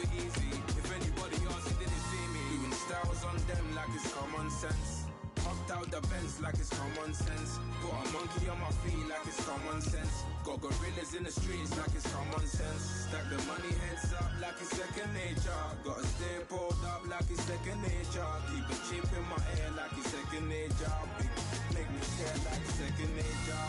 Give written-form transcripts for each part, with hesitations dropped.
it easy. If anybody else didn't see me, doing styles on them like it's common sense. Hopped out the Benz like it's common sense. Got a monkey on my feet like it's common sense. Got gorillas in the streets like it's common sense. Stack the money heads up like it's second nature. Gotta stay pulled up like it's second nature. Keep a chip in my ear like it's second nature. Big make me stare like second nature.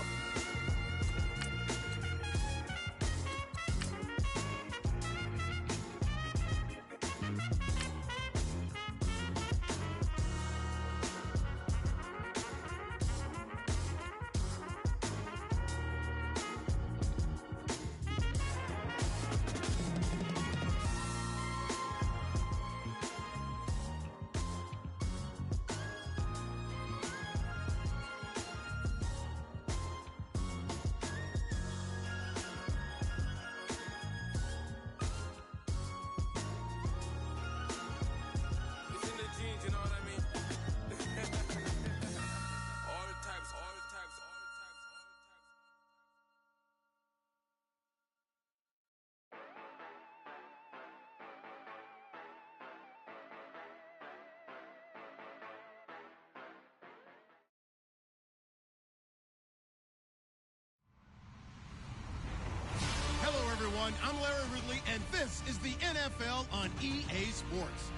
Everyone, I'm Larry Ridley, and this is the NFL on EA Sports.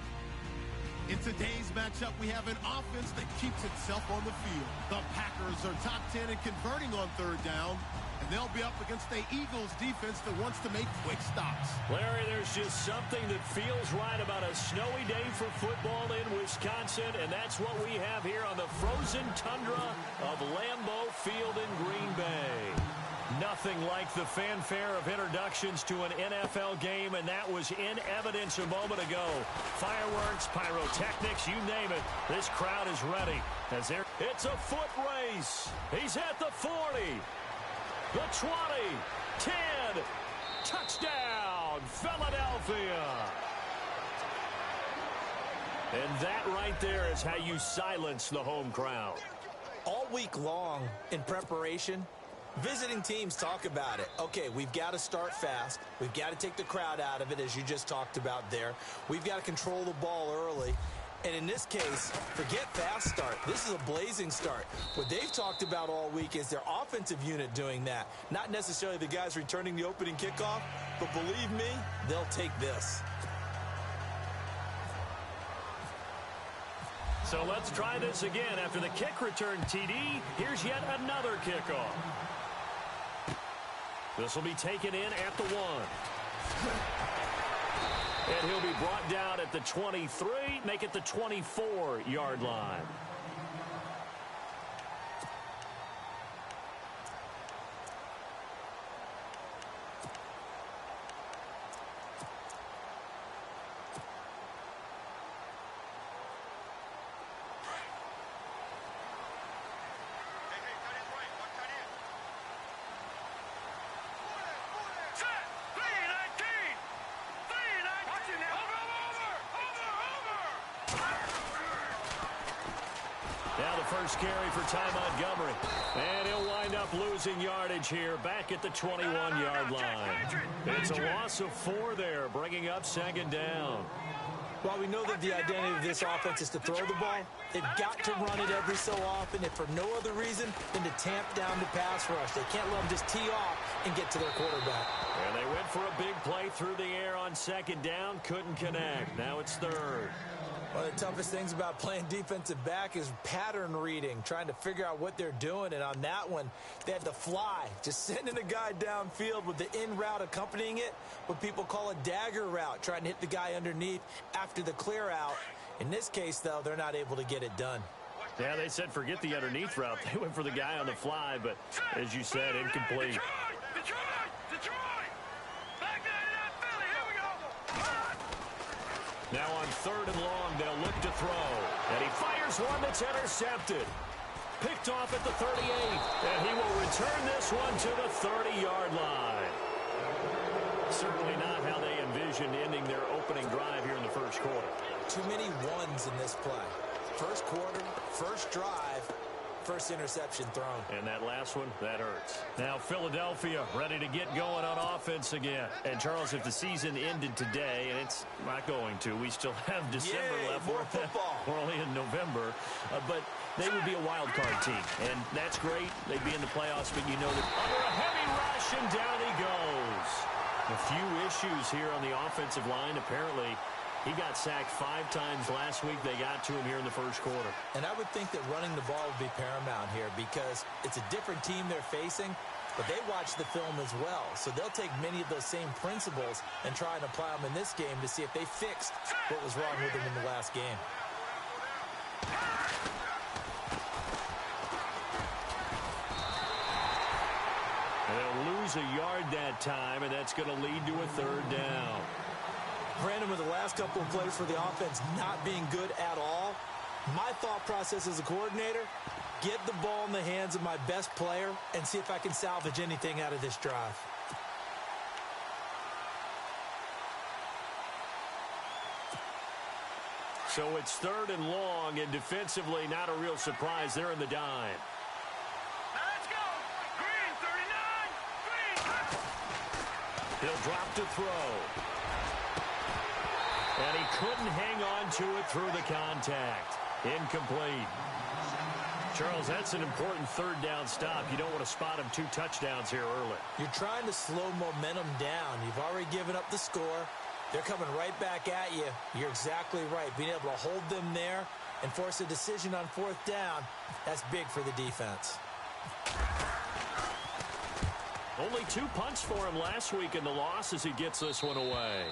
In today's matchup, we have an offense that keeps itself on the field. The Packers are top 10 in converting on third down, and they'll be up against the Eagles defense that wants to make quick stops. Larry, there's just something that feels right about a snowy day for football in Wisconsin, and that's what we have here on the frozen tundra of Lambeau Field in Green Bay. Nothing like the fanfare of introductions to an NFL game, and that was in evidence a moment ago. Fireworks, pyrotechnics, you name it. This crowd is ready. It's a foot race. He's at the 40, the 20, 10, touchdown, Philadelphia. And that right there is how you silence the home crowd. All week long in preparation, visiting teams talk about it. Okay, we've got to start fast. We've got to take the crowd out of it, as you just talked about there. We've got to control the ball early. And in this case, forget fast start. This is a blazing start. What they've talked about all week is their offensive unit doing that. Not necessarily the guys returning the opening kickoff, but believe me, they'll take this. So let's try this again. After the kick return TD, here's yet another kickoff. This will be taken in at the 1. And he'll be brought down at the 23, make it the 24-yard line. First carry for Ty Montgomery. And he'll wind up losing yardage here back at the 21-yard line. It's a loss of 4 there, bringing up second down. While we know that the identity of this offense is to throw the ball, they've got to run it every so often, if for no other reason than to tamp down the pass rush. They can't let them just tee off and get to their quarterback. And they went for a big play through the air on second down, couldn't connect. Now it's third. One of the toughest things about playing defensive back is pattern reading, trying to figure out what they're doing. And on that one, they had to fly, just sending a guy downfield with the in route accompanying it, what people call a dagger route, trying to hit the guy underneath after the clear out. In this case, though, they're not able to get it done. Yeah, they said forget the underneath route. They went for the guy on the fly, but as you said, incomplete. Now on third and long, they'll look to throw. And he fires one that's intercepted. Picked off at the 38. And he will return this one to the 30-yard line. Certainly not how they envisioned ending their opening drive here in the first quarter. Too many ones in this play. First quarter, first drive, first interception thrown. And that last one, that hurts. Now Philadelphia ready to get going on offense again. And Charles, if the season ended today, and it's not going to, we still have December left. More football. We're only in November. But they would be a wild card team. And that's great. They'd be in the playoffs, but you know that under a heavy rush, and down he goes. A few issues here on the offensive line. Apparently, he got sacked 5 times last week. They got to him here in the first quarter. And I would think that running the ball would be paramount here because it's a different team they're facing, but they watch the film as well. So they'll take many of those same principles and try and apply them in this game to see if they fixed what was wrong with them in the last game. And they'll lose a yard that time, and that's going to lead to a 3rd down. Brandon, with the last couple of plays for the offense not being good at all, my thought process as a coordinator, get the ball in the hands of my best player and see if I can salvage anything out of this drive. So it's 3rd and long, and defensively not a real surprise. They're in the dime. Let's go. Green, 39. Green. He'll drop to throw. And he couldn't hang on to it through the contact. Incomplete. Charles, that's an important 3rd down stop. You don't want to spot him 2 touchdowns here early. You're trying to slow momentum down. You've already given up the score. They're coming right back at you. You're exactly right. Being able to hold them there and force a decision on 4th down, that's big for the defense. Only 2 punts for him last week in the loss as he gets this one away.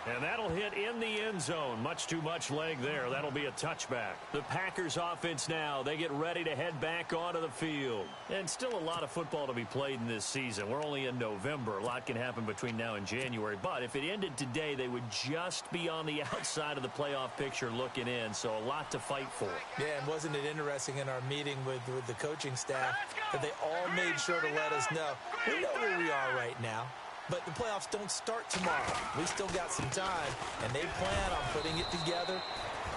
And that'll hit in the end zone. Much too much leg there. That'll be a touchback. The Packers offense now. They get ready to head back onto the field. And still a lot of football to be played in this season. We're only in November. A lot can happen between now and January. But if it ended today, they would just be on the outside of the playoff picture looking in. So a lot to fight for. Yeah, and wasn't it interesting in our meeting with the coaching staff that they all made sure to let us know, we know where we are right now. But the playoffs don't start tomorrow. We still got some time, and they plan on putting it together,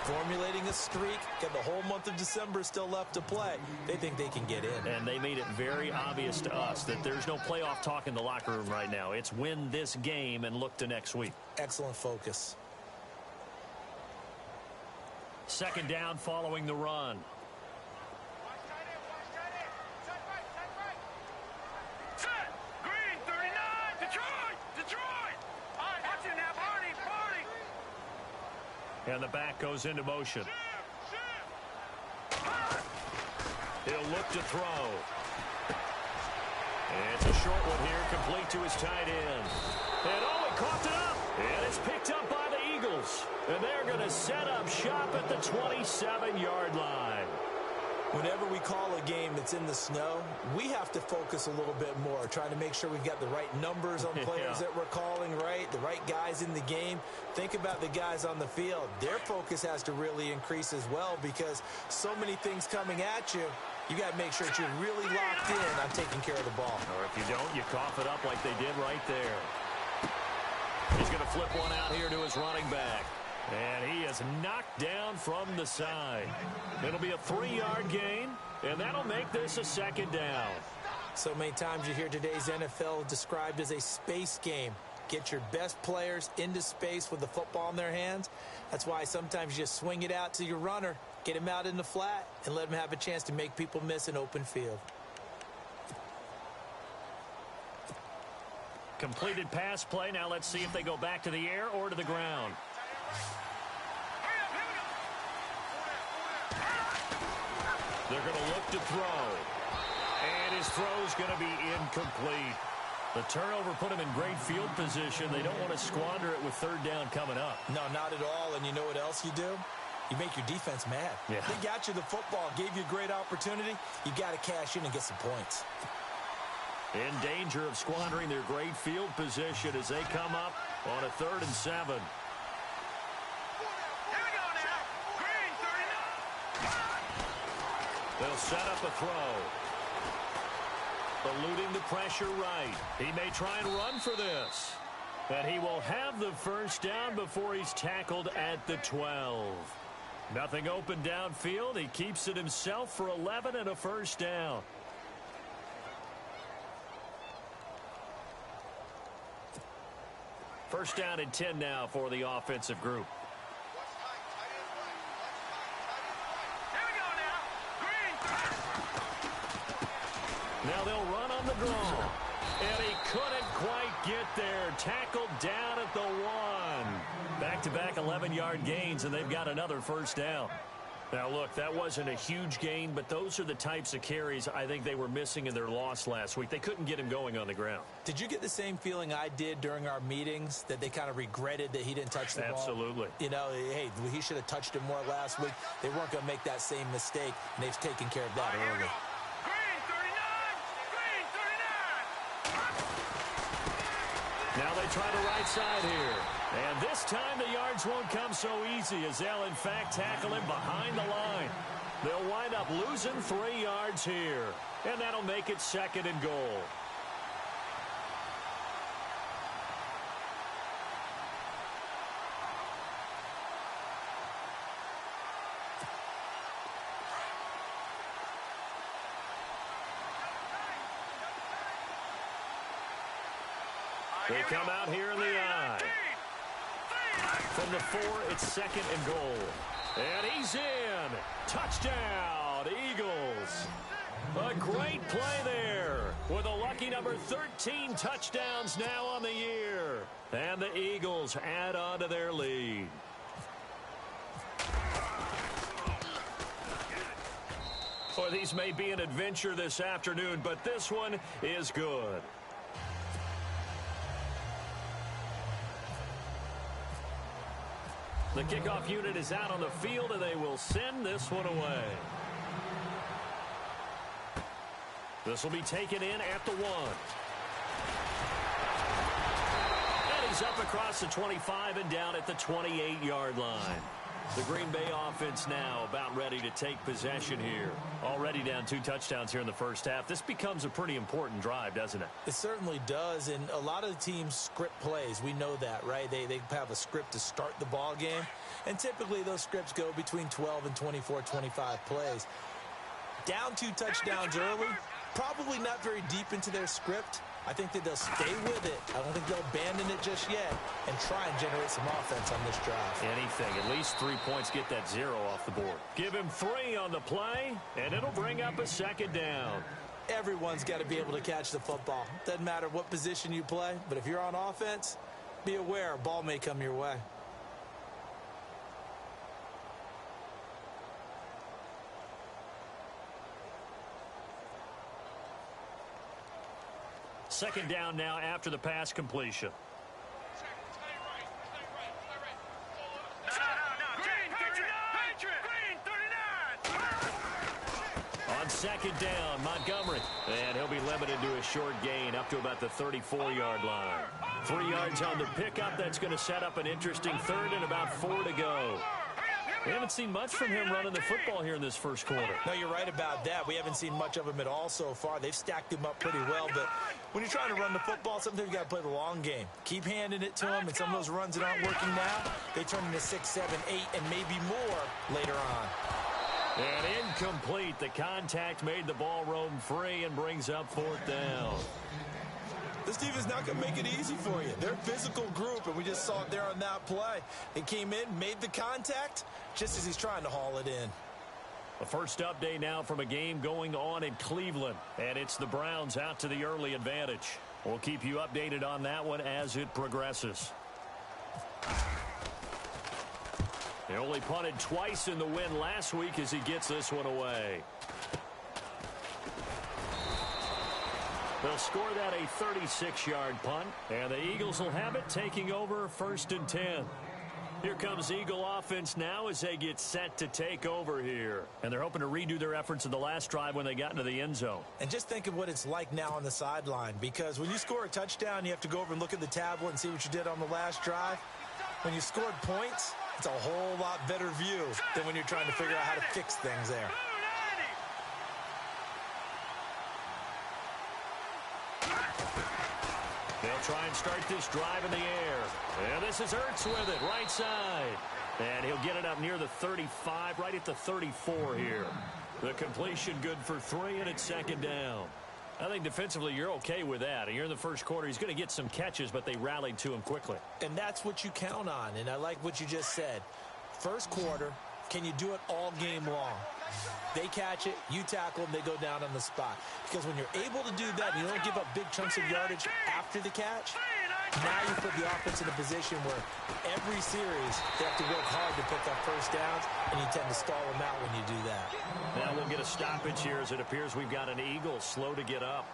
formulating a streak, got the whole month of December still left to play. They think they can get in. And they made it very obvious to us that there's no playoff talk in the locker room right now. It's win this game and look to next week. Excellent focus. 2nd down following the run. And the back goes into motion. He'll look to throw. And it's a short one here, complete to his tight end. And oh, he coughed it up. And it's picked up by the Eagles. And they're going to set up shop at the 27-yard line. Whenever we call a game that's in the snow, we have to focus a little bit more, trying to make sure we've got the right numbers on players that we're calling right, the right guys in the game. Think about the guys on the field. Their focus has to really increase as well because so many things coming at you. You got to make sure that you're really locked in on taking care of the ball. Or if you don't, you cough it up like they did right there. He's going to flip one out here to his running back. And he is knocked down from the side. It'll be a 3-yard gain, and that'll make this a 2nd down. So many times you hear today's NFL described as a space game. Get your best players into space with the football in their hands. That's why sometimes you just swing it out to your runner, get him out in the flat, and let him have a chance to make people miss an open field. Completed pass play. Now let's see if they go back to the air or to the ground. They're going to look to throw. And his throw's going to be incomplete. The turnover put him in great field position. They don't want to squander it with 3rd down coming up. No, not at all. And you know what else you do? You make your defense mad. Yeah. They got you the football, gave you a great opportunity. You got to cash in and get some points. In danger of squandering their great field position as they come up on a 3rd and 7. They'll set up a throw. Eluding the pressure right. He may try and run for this. And he will have the 1st down before he's tackled at the 12. Nothing open downfield. He keeps it himself for 11 and a first down. First down and 10 now for the offensive group. Here we go now. Green. Now they'll run on the draw. And he couldn't quite get there. Tackled down at the 1. Back-to-back 11-yard gains, and they've got another first down. Now, look, that wasn't a huge gain, but those are the types of carries I think they were missing in their loss last week. They couldn't get him going on the ground. Did you get the same feeling I did during our meetings, that they kind of regretted that he didn't touch the ball? Absolutely. You know, hey, he should have touched it more last week. They weren't going to make that same mistake, and they've taken care of that early. Green 39. Green 39. Now they try the right side here. And this time the yards won't come so easy as they'll, in fact, tackle him behind the line. They'll wind up losing 3 yards here. And that'll make it 2nd and goal. They come out here in the I. From the 4, it's 2nd and goal. And he's in. Touchdown, Eagles. A great play there with a lucky number 13 touchdowns now on the year. And the Eagles add on to their lead. Boy, these may be an adventure this afternoon, but this one is good. The kickoff unit is out on the field, and they will send this one away. This will be taken in at the 1. And he's up across the 25 and down at the 28-yard line. The Green Bay offense now about ready to take possession here. Already down 2 touchdowns here in the first half. This becomes a pretty important drive, doesn't it? It certainly does, and a lot of the teams script plays. We know that, right? They have a script to start the ball game, and typically those scripts go between 12 and 24, 25 plays. Down 2 touchdowns early, probably not very deep into their script. I think that they'll stay with it. I don't think they'll abandon it just yet and try and generate some offense on this drive. Anything. At least 3 points, get that 0 off the board. Give him 3 on the play, and it'll bring up a 2nd down. Everyone's got to be able to catch the football. Doesn't matter what position you play, but if you're on offense, be aware a ball may come your way. Second down now after the pass completion. On second down, Montgomery. And he'll be limited to a short gain up to about the 34-yard line. 3 yards on the pickup. That's going to set up an interesting 3rd and about 4 to go. We haven't seen much from him running the football here in this first quarter. No, you're right about that. We haven't seen much of him at all so far. They've stacked him up pretty well, but when you're trying to run the football, sometimes you got to play the long game. Keep handing it to him, and some of those runs that aren't working now, they turn into 6, 7, 8, and maybe more later on. And incomplete. The contact made the ball roam free and brings up 4th down. This team is not going to make it easy for you. They're a physical group, and we just saw it there on that play. They came in, made the contact, just as he's trying to haul it in. The first update now from a game going on in Cleveland, and it's the Browns out to the early advantage. We'll keep you updated on that one as it progresses. They only punted twice in the win last week as he gets this one away. They'll score that a 36-yard punt, and the Eagles will have it taking over 1st and 10. Here comes Eagle offense now as they get set to take over here. And they're hoping to redo their efforts in the last drive when they got into the end zone. And just think of what it's like now on the sideline, because when you score a touchdown, you have to go over and look at the tablet and see what you did on the last drive. When you scored points, it's a whole lot better view than when you're trying to figure out how to fix things there. They'll try and start this drive in the air. And this is Ertz with it, right side. And he'll get it up near the 35, right at the 34 here. The completion good for 3, and it's second down. I think defensively you're okay with that. And you're in the first quarter. He's going to get some catches, but they rallied to him quickly. And that's what you count on, and I like what you just said. First quarter, can you do it all game long? They catch it, you tackle them, they go down on the spot. Because when you're able to do that, you don't give up big chunks of yardage after the catch, now you put the offense in a position where every series they have to work hard to pick up first downs, and you tend to stall them out when you do that. Now we'll get a stoppage here as it appears we've got an Eagle slow to get up.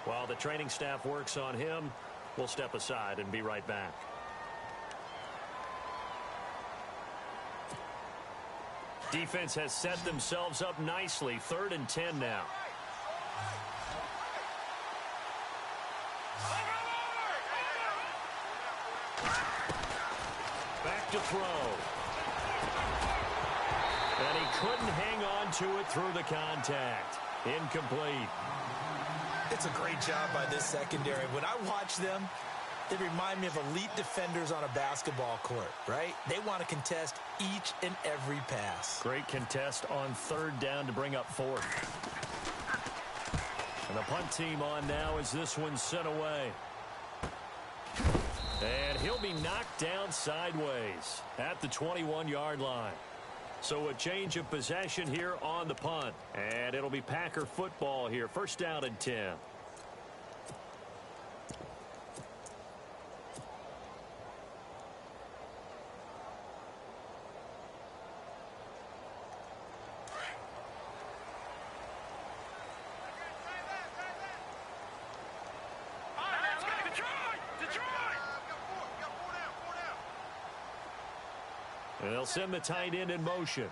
While the training staff works on him, we'll step aside and be right back. Defense has set themselves up nicely. 3rd and 10 now. Back to throw. And he couldn't hang on to it through the contact. Incomplete. It's a great job by this secondary. When I watch them, they remind me of elite defenders on a basketball court, right? They want to contest each and every pass. Great contest on 3rd down to bring up 4th. And the punt team on now as this one's sent away. And he'll be knocked down sideways at the 21-yard line. So a change of possession here on the punt. And it'll be Packer football here. 1st down and 10. And they'll send the tight end in motion.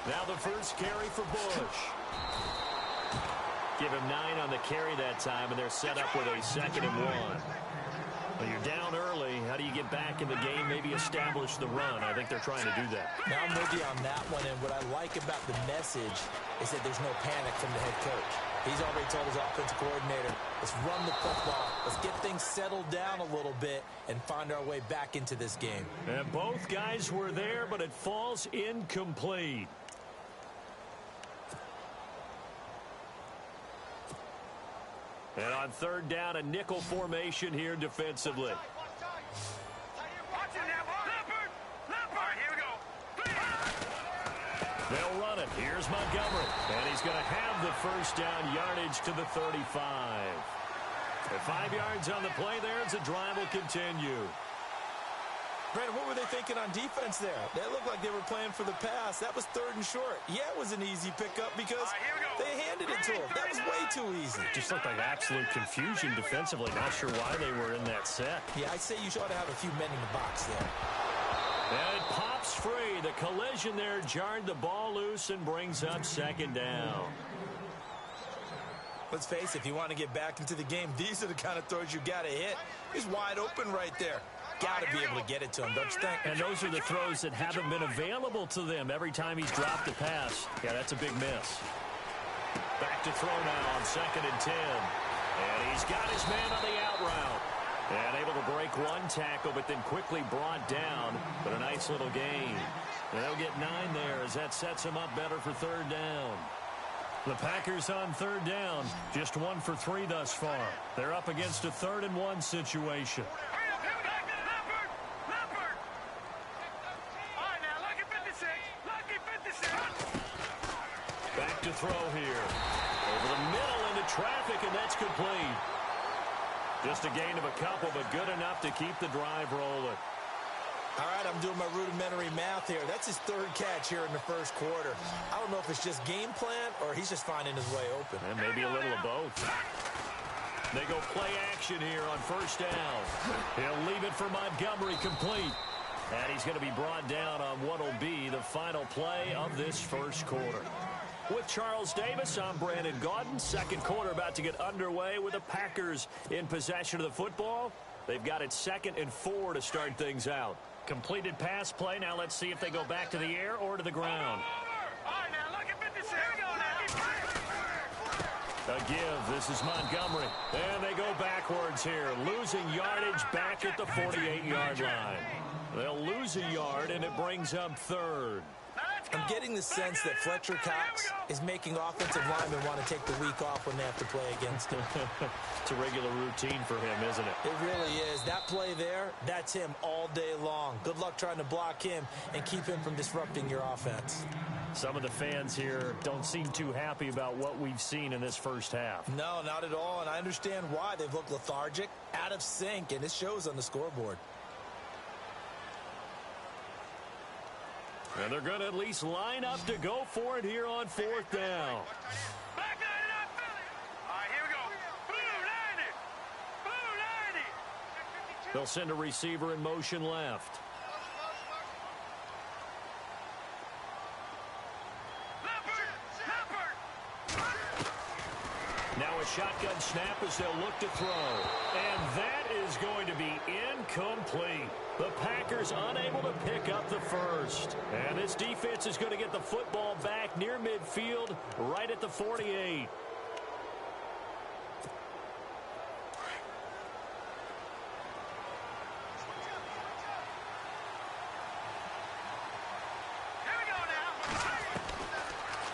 Now the first carry for Bush. Give him 9 on the carry that time, and they're set up with a 2nd and 1. Well, you're down early. How do you get back in the game, maybe establish the run? I think they're trying to do that. Now I'm with you on that one, and what I like about the message is that there's no panic from the head coach. He's already told his offensive coordinator, let's run the football, let's get things settled down a little bit and find our way back into this game. And both guys were there, but it falls incomplete. And on 3rd down, a nickel formation here defensively. They'll run it. Here's Montgomery. And he's going to have the first down yardage to the 35. At 5 yards on the play there as the drive will continue. Brandon, what were they thinking on defense there? They looked like they were playing for the pass. That was 3rd and short. Yeah, it was an easy pickup because they handed it to him. That was way too easy. Just looked like absolute confusion defensively. Not sure why they were in that set. Yeah, I'd say you ought to have a few men in the box there. And it pops free. The collision there jarred the ball loose and brings up 2nd down. Let's face it, if you want to get back into the game, these are the kind of throws you got to hit. He's wide open right there. Got to be able to get it to him, don't you think? And those are the throws that haven't been available to them every time he's dropped a pass. Yeah, that's a big miss. Back to throw now on 2nd and 10. And he's got his man on the out route. And able to break one tackle, but then quickly brought down. But a nice little gain. And they'll get 9 there as that sets him up better for 3rd down. The Packers on 3rd down. Just 1 for 3 thus far. They're up against a 3rd and 1 situation. Back to throw here. Over the middle into traffic, and that's complete. Just a gain of a couple, but good enough to keep the drive rolling. All right, I'm doing my rudimentary math here. That's his 3rd catch here in the first quarter. I don't know if it's just game plan or he's just finding his way open. And maybe a little of both. They go play action here on 1st down. He'll leave it for Montgomery complete. And he's going to be brought down on what will be the final play of this first quarter. With Charles Davis, I'm Brandon Gaudin. Second quarter about to get underway with the Packers in possession of the football. They've got it 2nd and 4 to start things out. Completed pass play. Now let's see if they go back to the air or to the ground. All right, now look at 56. A give. This is Montgomery. And they go backwards here. Losing yardage back at the 48-yard line. They'll lose a yard, and it brings up third. I'm getting the sense that Fletcher Cox is making offensive linemen want to take the week off when they have to play against him. It's a regular routine for him, isn't it? It really is. That play there, that's him all day long. Good luck trying to block him and keep him from disrupting your offense. Some of the fans here don't seem too happy about what we've seen in this first half. No, not at all, and I understand why. They've looked lethargic, out of sync, and it shows on the scoreboard. And they're going to at least line up to go for it here on fourth down. Back 99 Philly. All right, here we go. Blue 90. Blue 90. They'll send a receiver in motion left. Now a shotgun snap as they'll look to throw. And that is going to be incomplete. The Packers unable to pick up the first. And this defense is going to get the football back near midfield, right at the 48. Here we go now.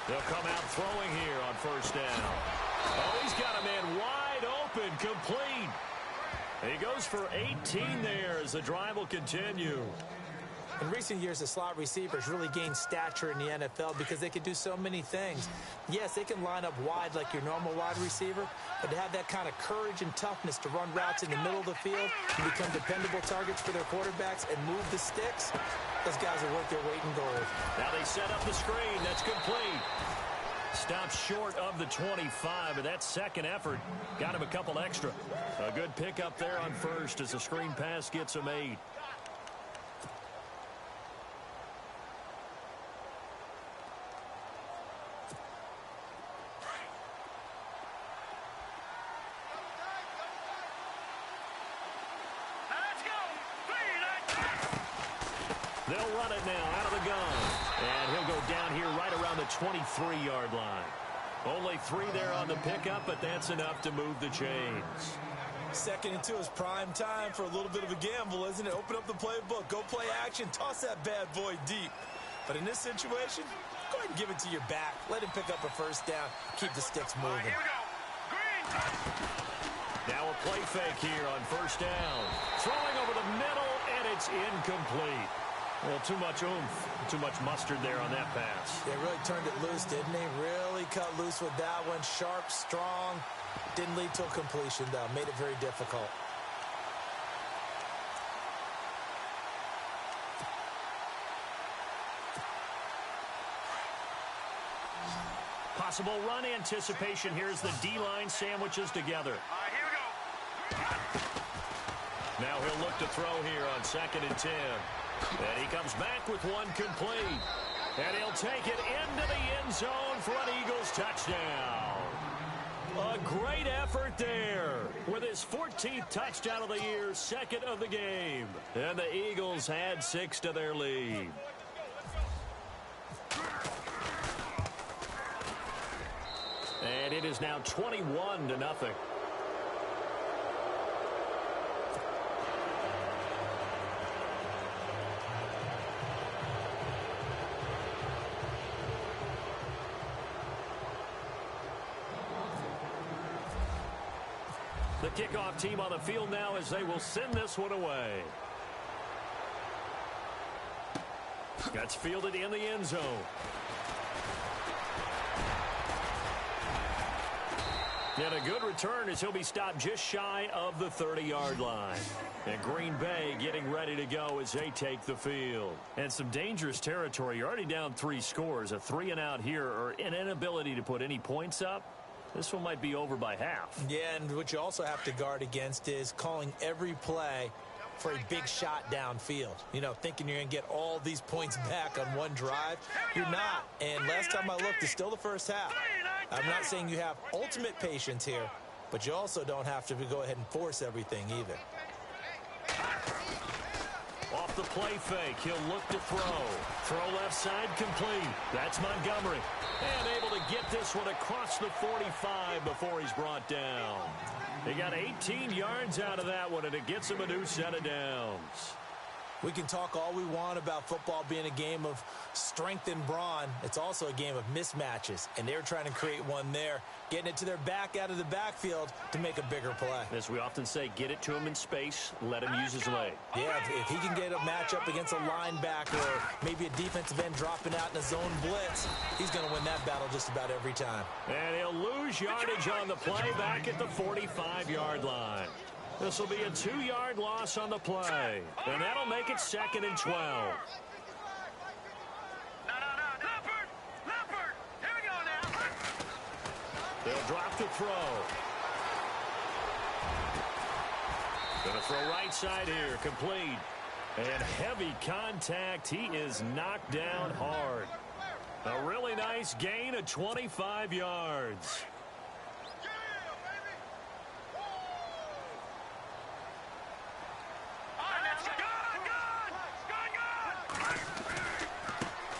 They'll come out throwing here on first down. Oh, he's got a man wide open, complete. He goes for 18 there as the drive will continue. In recent years, the slot receivers really gained stature in the NFL because they can do so many things. Yes, they can line up wide like your normal wide receiver, but to have that kind of courage and toughness to run routes in the middle of the field and become dependable targets for their quarterbacks and move the sticks, those guys are worth their weight in gold. Now they set up the screen. That's complete. Stopped short of the 25, but that second effort got him a couple extra. A good pickup there on first as the screen pass gets him 8. Let's go. They'll run it now out of the gun. And he'll go down here right around the 23-yard line. Only 3 there on the pickup, but that's enough to move the chains. 2nd and 2 is prime time for a little bit of a gamble, isn't it? Open up the playbook, go play action, toss that bad boy deep. But in this situation, go ahead and give it to your back. Let him pick up a first down, keep the sticks moving. Here we go. Green. Now a play fake here on first down. Throwing over the middle, and it's incomplete. Well, too much oomph, too much mustard there on that pass. They really turned it loose, didn't they? Really cut loose with that one. Sharp, strong. Didn't lead to a completion, though. Made it very difficult. Possible run anticipation here as the D-line sandwiches together. All right, here we go. Now he'll look to throw here on 2nd and 10. And he comes back with one complete. And he'll take it into the end zone for an Eagles touchdown. A great effort there with his 14th touchdown of the year, 2nd of the game. And the Eagles add 6 to their lead. And it is now 21-0. The kickoff team on the field now as they will send this one away. That's fielded in the end zone. And a good return as he'll be stopped just shy of the 30-yard line. And Green Bay getting ready to go as they take the field. And some dangerous territory. You're already down 3 scores. A 3-and-out here or an inability to put any points up. This one might be over by half. Yeah, and what you also have to guard against is calling every play for a big shot downfield. You know, thinking you're going to get all these points back on one drive. You're not. And last time I looked, it's still the first half. I'm not saying you have ultimate patience here, but you also don't have to go ahead and force everything either. Off off the play fake. He'll look to throw. Throw left side complete. That's Montgomery. And able to get this one across the 45 before he's brought down. He got 18 yards out of that one, and it gets him a new set of downs. We can talk all we want about football being a game of strength and brawn. It's also a game of mismatches, and they're trying to create one there, getting it to their back out of the backfield to make a bigger play. As we often say, get it to him in space, let him use his leg. Yeah, if he can get a matchup against a linebacker or maybe a defensive end dropping out in a zone blitz, he's going to win that battle just about every time. And he'll lose yardage on the play back at the 45-yard line. This will be a 2-yard loss on the play, and that'll make it 2nd and 12. No. Leopard. Here we go now. They'll drop the throw. Gonna throw right side here, complete. And heavy contact. He is knocked down hard. A really nice gain of 25 yards.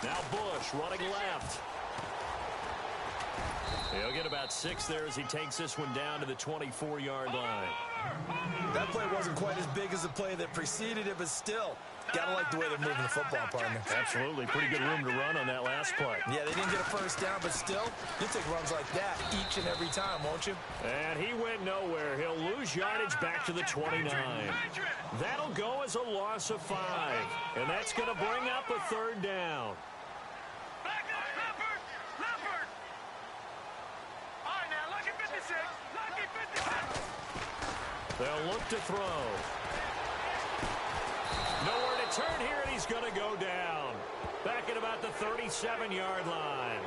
Now Bush running left. He'll get about 6 there as he takes this one down to the 24-yard line. That play wasn't quite as big as the play that preceded it, but still, gotta like the way they're moving the football, partner. Absolutely. Pretty good room to run on that last play. Yeah, they didn't get a first down, but still, you'll take runs like that each and every time, won't you? And he went nowhere. He'll lose yardage back to the 29. That'll go as a loss of 5. And that's going to bring up a 3rd down. Leopard. All right, now, lucky 56. Lucky 56. They'll look to throw. Nowhere to turn here, and he's going to go down. Back at about the 37-yard line.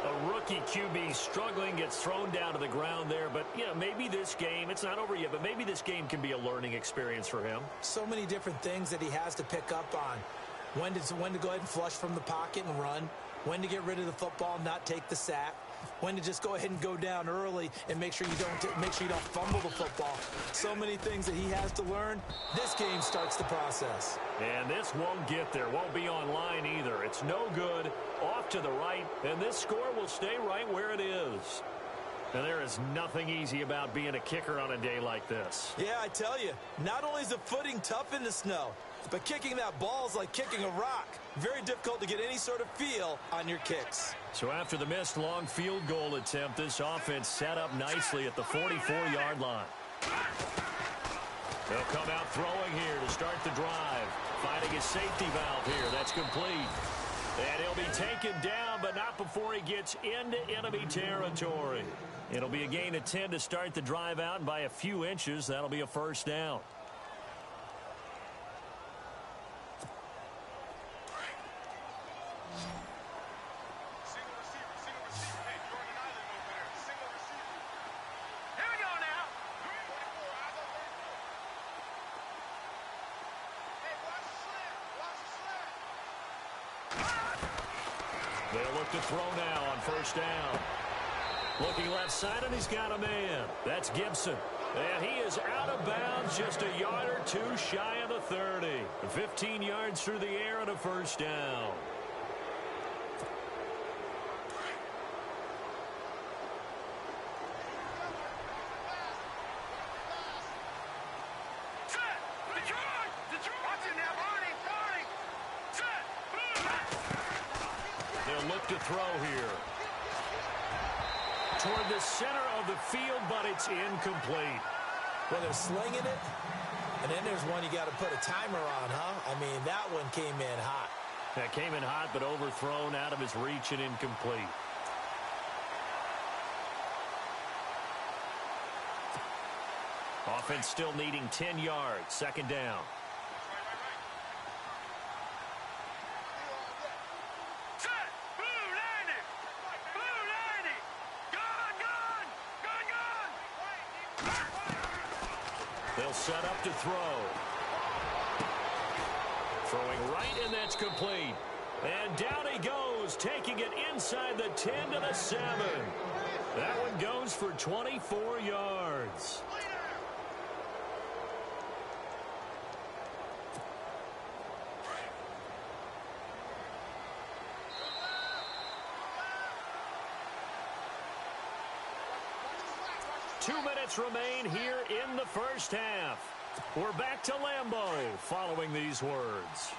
A rookie QB struggling, gets thrown down to the ground there. But, you know, maybe this game, it's not over yet, but maybe this game can be a learning experience for him. So many different things that he has to pick up on. When to go ahead and flush from the pocket and run. When to get rid of the football and not take the sack. When to just go ahead and go down early and make sure you don't fumble the football. So many things that he has to learn. This game starts the process. And this won't get there. Won't be online either. It's no good. Off to the right. And this score will stay right where it is. And there is nothing easy about being a kicker on a day like this. Yeah, I tell you, not only is the footing tough in the snow, but kicking that ball is like kicking a rock. Very difficult to get any sort of feel on your kicks. So after the missed long field goal attempt, this offense set up nicely at the 44-yard line. They'll come out throwing here to start the drive. Finding his safety valve here. That's complete. And he'll be taken down, but not before he gets into enemy territory. It'll be a gain of 10 to start the drive out, and by a few inches, that'll be a 1st down. They'll look to throw now on 1st down. Looking left side, and he's got a man. That's Gibson. And he is out of bounds, just a yard or 2 shy of the 30. 15 yards through the air and a 1st down. Look to throw here. Toward the center of the field, but it's incomplete. Well, they're slinging it, and then there's one you got to put a timer on, huh? I mean, that one came in hot. That came in hot, but overthrown, out of his reach and incomplete. Offense still needing 10 yards. 2nd down. They'll set up to throw. Throwing right, and that's complete. And down he goes, taking it inside the 10 to the 7. That one goes for 24 yards. 2 minutes remain here in the first half. We're back to Lambeau following these words.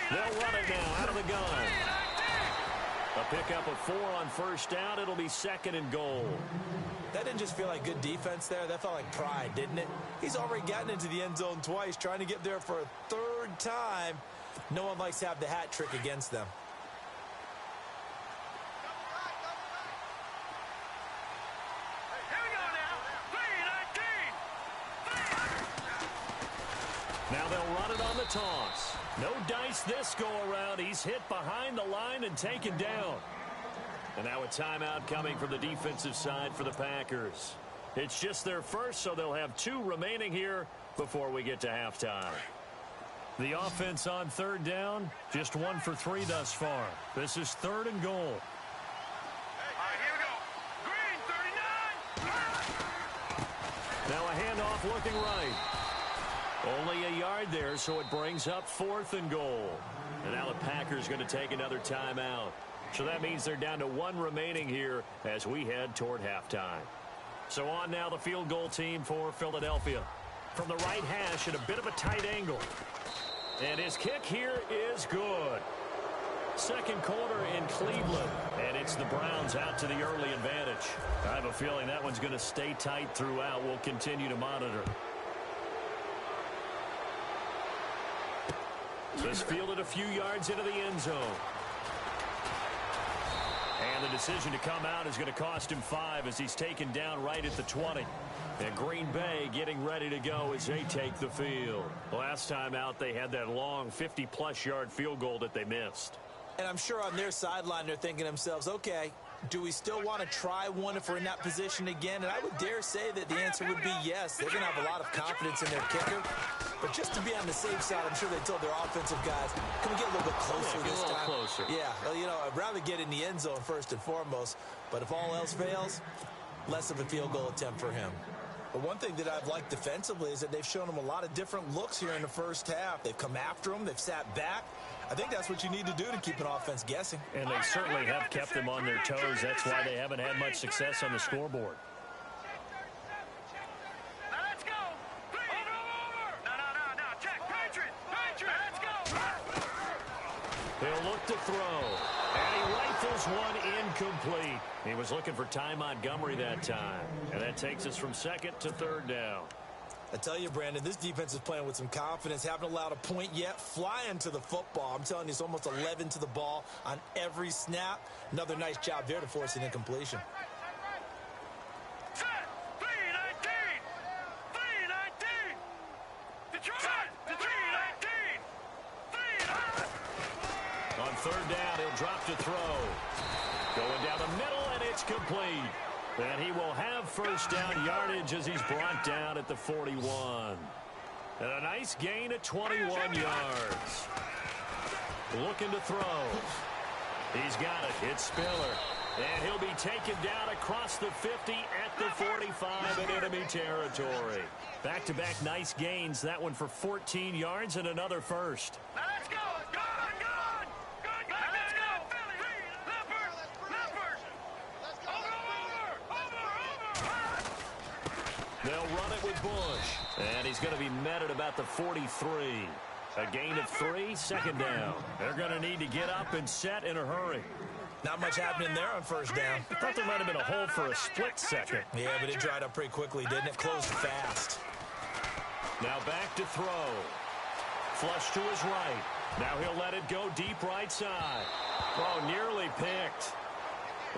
They'll run it now out of the gun. A pickup of 4 on first down. It'll be 2nd and goal. That didn't just feel like good defense there. That felt like pride, didn't it? He's already gotten into the end zone twice, trying to get there for a 3rd time. No one likes to have the hat trick against them. Now they'll run it on the toss. No dice this go-around. He's hit behind the line and taken down. And now a timeout coming from the defensive side for the Packers. It's just their first, so they'll have 2 remaining here before we get to halftime. The offense on 3rd down, just 1 for 3 thus far. This is 3rd and goal. All right, here we go. Green, 39. Now a handoff looking right. Only a yard there, so it brings up 4th and goal. And now the Packers going to take another timeout. So that means they're down to 1 remaining here as we head toward halftime. So on now the field goal team for Philadelphia. From the right hash at a bit of a tight angle. And his kick here is good. 2nd quarter in Cleveland. And it's the Browns out to the early advantage. I have a feeling that one's going to stay tight throughout. We'll continue to monitor. This fielded a few yards into the end zone. And the decision to come out is going to cost him 5 as he's taken down right at the 20. And Green Bay getting ready to go as they take the field. Last time out, they had that long 50-plus yard field goal that they missed. And I'm sure on their sideline they're thinking to themselves, okay, do we still want to try one if we're in that position again? And I would dare say that the answer would be yes. They're going to have a lot of confidence in their kicker. But just to be on the safe side, I'm sure they told their offensive guys, can we get a little bit closer this time? Closer. Yeah, well, you know, I'd rather get in the end zone first and foremost. But if all else fails, less of a field goal attempt for him. But one thing that I've liked defensively is that they've shown him a lot of different looks here in the first half. They've come after him. They've sat back. I think that's what you need to do to keep an offense guessing. And they certainly have kept them on their toes. That's why they haven't had much success on the scoreboard. Now let's go. Over. No. Check. Patriot. Let's go. He'll look to throw. And he rifles one incomplete. He was looking for Ty Montgomery that time. And that takes us from 2nd to 3rd down. I tell you, Brandon, this defense is playing with some confidence. Haven't allowed a point yet. Flying to the football. I'm telling you, it's almost 11 to the ball on every snap. Another nice job there to force an incompletion. Set. 319. 319. Detroit. 319. 319. On 3rd down, he'll drop to throw. Going down the middle, and it's complete. And he will have first down yardage as he's brought down at the 41. And a nice gain of 21 yards. Looking to throw. He's got it. It's Spiller. And he'll be taken down across the 50 at the 45 in enemy territory. Back-to-back nice gains. That one for 14 yards and another first. Now let's go. Good. Let's go. Leopard. Over. They'll run it with Bush. And he's going to be met at about the 43. A gain of 3, 2nd down. They're going to need to get up and set in a hurry. Not much happening there on first down. I thought there might have been a hole for a split second. Yeah, but it dried up pretty quickly, didn't it? Closed fast. Now back to throw. Flush to his right. Now he'll let it go deep right side. Oh, nearly picked.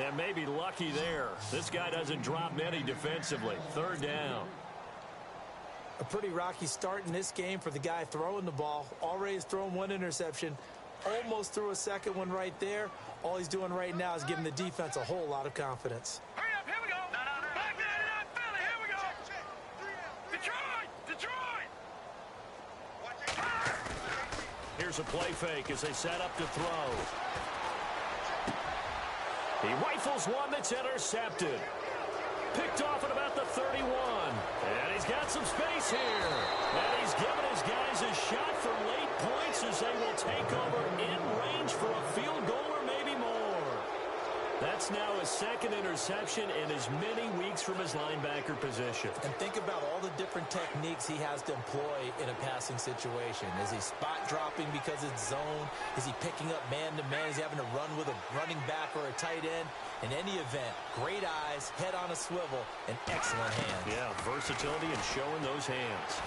And maybe lucky there. This guy doesn't drop many defensively. 3rd down. A pretty rocky start in this game for the guy throwing the ball. Already has thrown 1 interception. Almost threw a 2nd one right there. All he's doing right now is giving the defense a whole lot of confidence. Hurry up, here we go. Back there, Philly, here we go. Detroit. Here's a play fake as they set up to throw. He rifles one that's intercepted. Picked off at about the 31. And he's got some space here. And he's given his guys a shot for late points as they will take over in range second interception in as many weeks from his linebacker position. And think about all the different techniques he has to employ in a passing situation. Is he spot dropping because it's zone? Is he picking up man-to-man? Is he having to run with a running back or a tight end? In any event, great eyes, head on a swivel, and excellent hands. Yeah, versatility and showing those hands.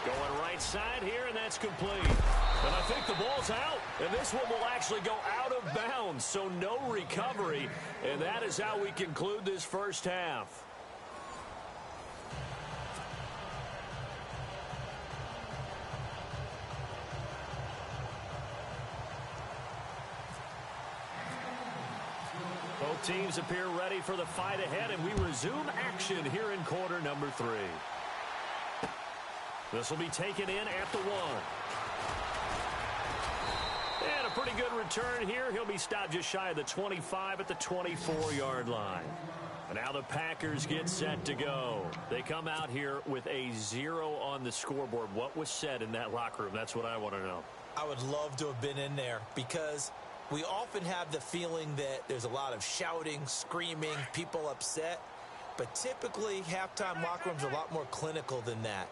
Going right side here, and that's complete. And I think the ball's out, and this one will actually go out of bounds, so no recovery. And that is how we conclude this first half. Both teams appear ready for the fight ahead, and we resume action here in quarter number 3. This will be taken in at the 1. And a pretty good return here. He'll be stopped just shy of the 25 at the 24-yard line. And now the Packers get set to go. They come out here with a 0 on the scoreboard. What was said in that locker room? That's what I want to know. I would love to have been in there because we often have the feeling that there's a lot of shouting, screaming, people upset. But typically, halftime locker rooms are a lot more clinical than that.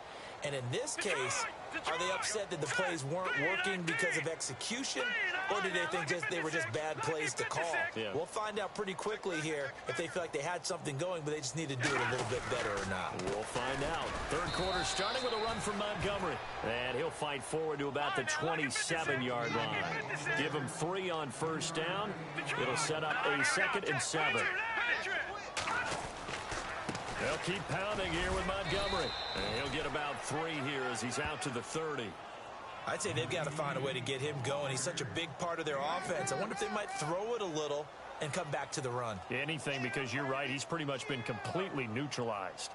And in this case, are they upset that the plays weren't working because of execution? Or do they think they were just bad plays to call? Yeah. We'll find out pretty quickly here if they feel like they had something going, but they just need to do it a little bit better or not. We'll find out. Third quarter starting with a run from Montgomery. And he'll fight forward to about the 27-yard line. Give him 3 on first down. It'll set up a 2nd and 7. They'll keep pounding here with Montgomery. And he'll get about 3 here as he's out to the 30. I'd say they've got to find a way to get him going. He's such a big part of their offense. I wonder if they might throw it a little and come back to the run. Anything, because you're right. He's pretty much been completely neutralized.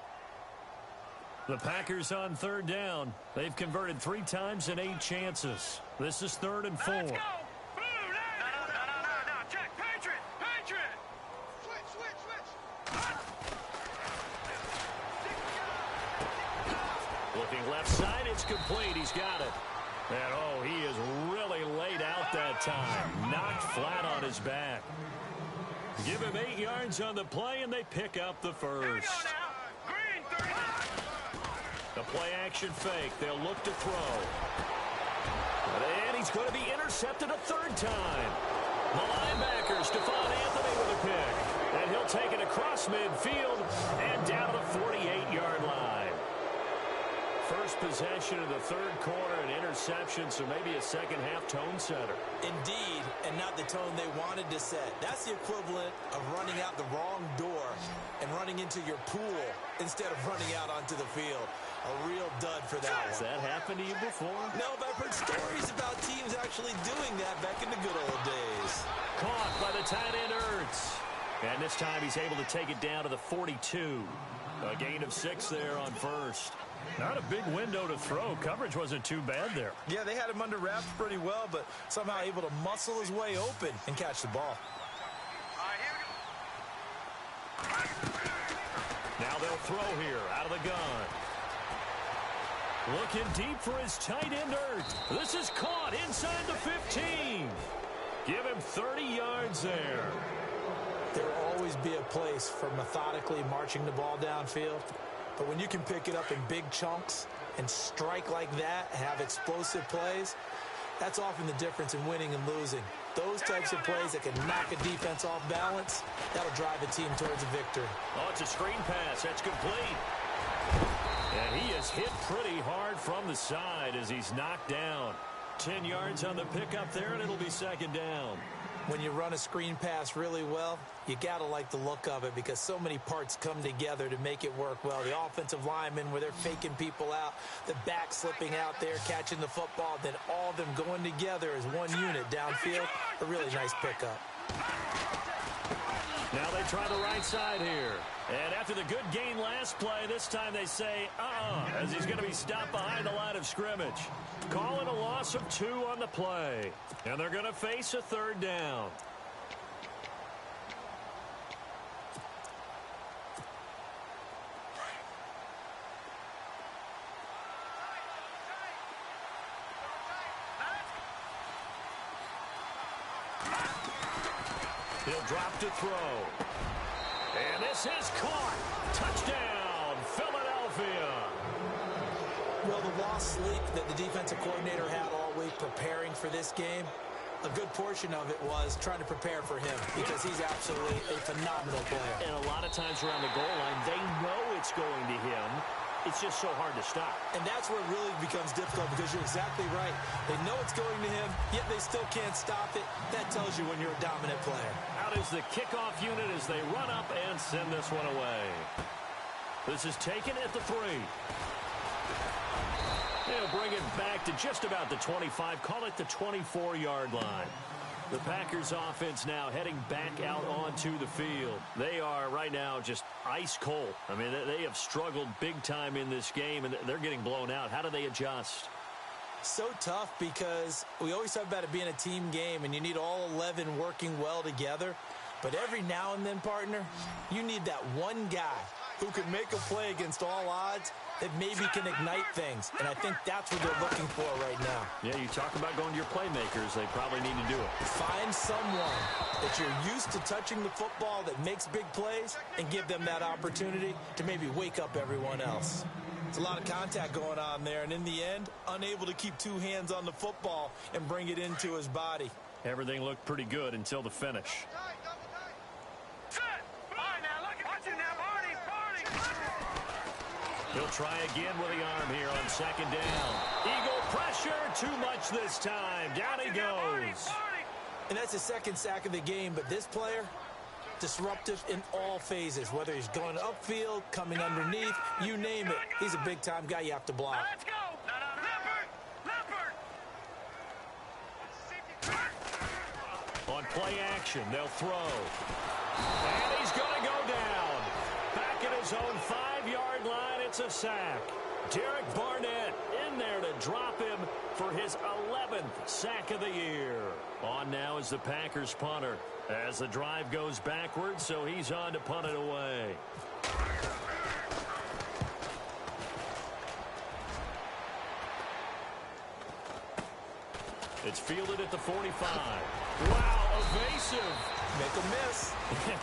The Packers on 3rd down. They've converted 3 times in 8 chances. This is 3rd and 4. Let's go. No. Check. Patriot. Switch. Looking left side, it's complete. He's got it. And, oh, he is really laid out that time. Knocked flat on his back. Give him 8 yards on the play, and they pick up the first. Green 30. The play action fake. They'll look to throw. And he's going to be intercepted a 3rd time. The linebacker, Stephon Anthony with a pick. And he'll take it across midfield and down to the 48-yard line. First possession of the 3rd quarter, an interception, so maybe a second-half tone setter. Indeed, and not the tone they wanted to set. That's the equivalent of running out the wrong door and running into your pool instead of running out onto the field. A real dud for that one. Has that happened to you before? No, but I've heard stories about teams actually doing that back in the good old days. Caught by the tight end, Ertz. And this time he's able to take it down to the 42. A gain of 6 there on first. Not a big window to throw. Coverage wasn't too bad there. Yeah, they had him under wraps pretty well, but somehow able to muscle his way open and catch the ball. All right, here we go. Now they'll throw here out of the gun. Looking deep for his tight end, Ertz. This is caught inside the 15. Give him 30 yards there. There will always be a place for methodically marching the ball downfield. But when you can pick it up in big chunks and strike like that, have explosive plays, that's often the difference in winning and losing. Those types of plays that can knock a defense off balance, that'll drive a team towards a victory. Oh, it's a screen pass. That's complete. And he is hit pretty hard from the side as he's knocked down. 10 yards on the pickup there, and it'll be 2nd down. When you run a screen pass really well, you got to like the look of it because so many parts come together to make it work well. The offensive linemen where they're faking people out, the back slipping out there, catching the football, then all of them going together as one unit downfield. A really nice pickup. Now they try the right side here. And after the good gain last play, this time they say, as he's going to be stopped behind the line of scrimmage. Calling a loss of 2 on the play. And they're going to face a 3rd down. He'll drop to throw. And this is caught. Touchdown, Philadelphia. Well, the lost sleep that the defensive coordinator had all week preparing for this game, a good portion of it was trying to prepare for him because he's absolutely a phenomenal player. And a lot of times around the goal line, they know it's going to him. It's just so hard to stop. And that's where it really becomes difficult because you're exactly right. They know it's going to him, yet they still can't stop it. That tells you when you're a dominant player. Out is the kickoff unit as they run up and send this one away. This is taken at the 3. They'll bring it back to just about the 25. Call it the 24-yard line. The Packers offense now heading back out onto the field. They are right now just ice cold. I mean, they have struggled big time in this game, and they're getting blown out. How do they adjust? So tough because we always talk about it being a team game, and you need all 11 working well together. But every now and then, partner, you need that one guy who can make a play against all odds that maybe can ignite things. And I think that's what they're looking for right now. Yeah, you talk about going to your playmakers. They probably need to do it. Find someone that you're used to touching the football that makes big plays and give them that opportunity to maybe wake up everyone else. It's a lot of contact going on there, and in the end, unable to keep two hands on the football and bring it into his body. Everything looked pretty good until the finish. He'll try again with the arm here on second down. Eagle pressure, too much this time. Down he goes. And that's his second sack of the game, but this player, disruptive in all phases, whether he's going upfield, coming underneath, you name it. He's a big-time guy you have to block. Let's go. On play action, they'll throw. And he's going to go down. Back at his own 5-yard line, it's a sack. Derek Barnett in there to drop him for his 11th sack of the year. On now is the Packers punter as the drive goes backwards, so he's on to punt it away. It's fielded at the 45. Wow, evasive. Make a miss.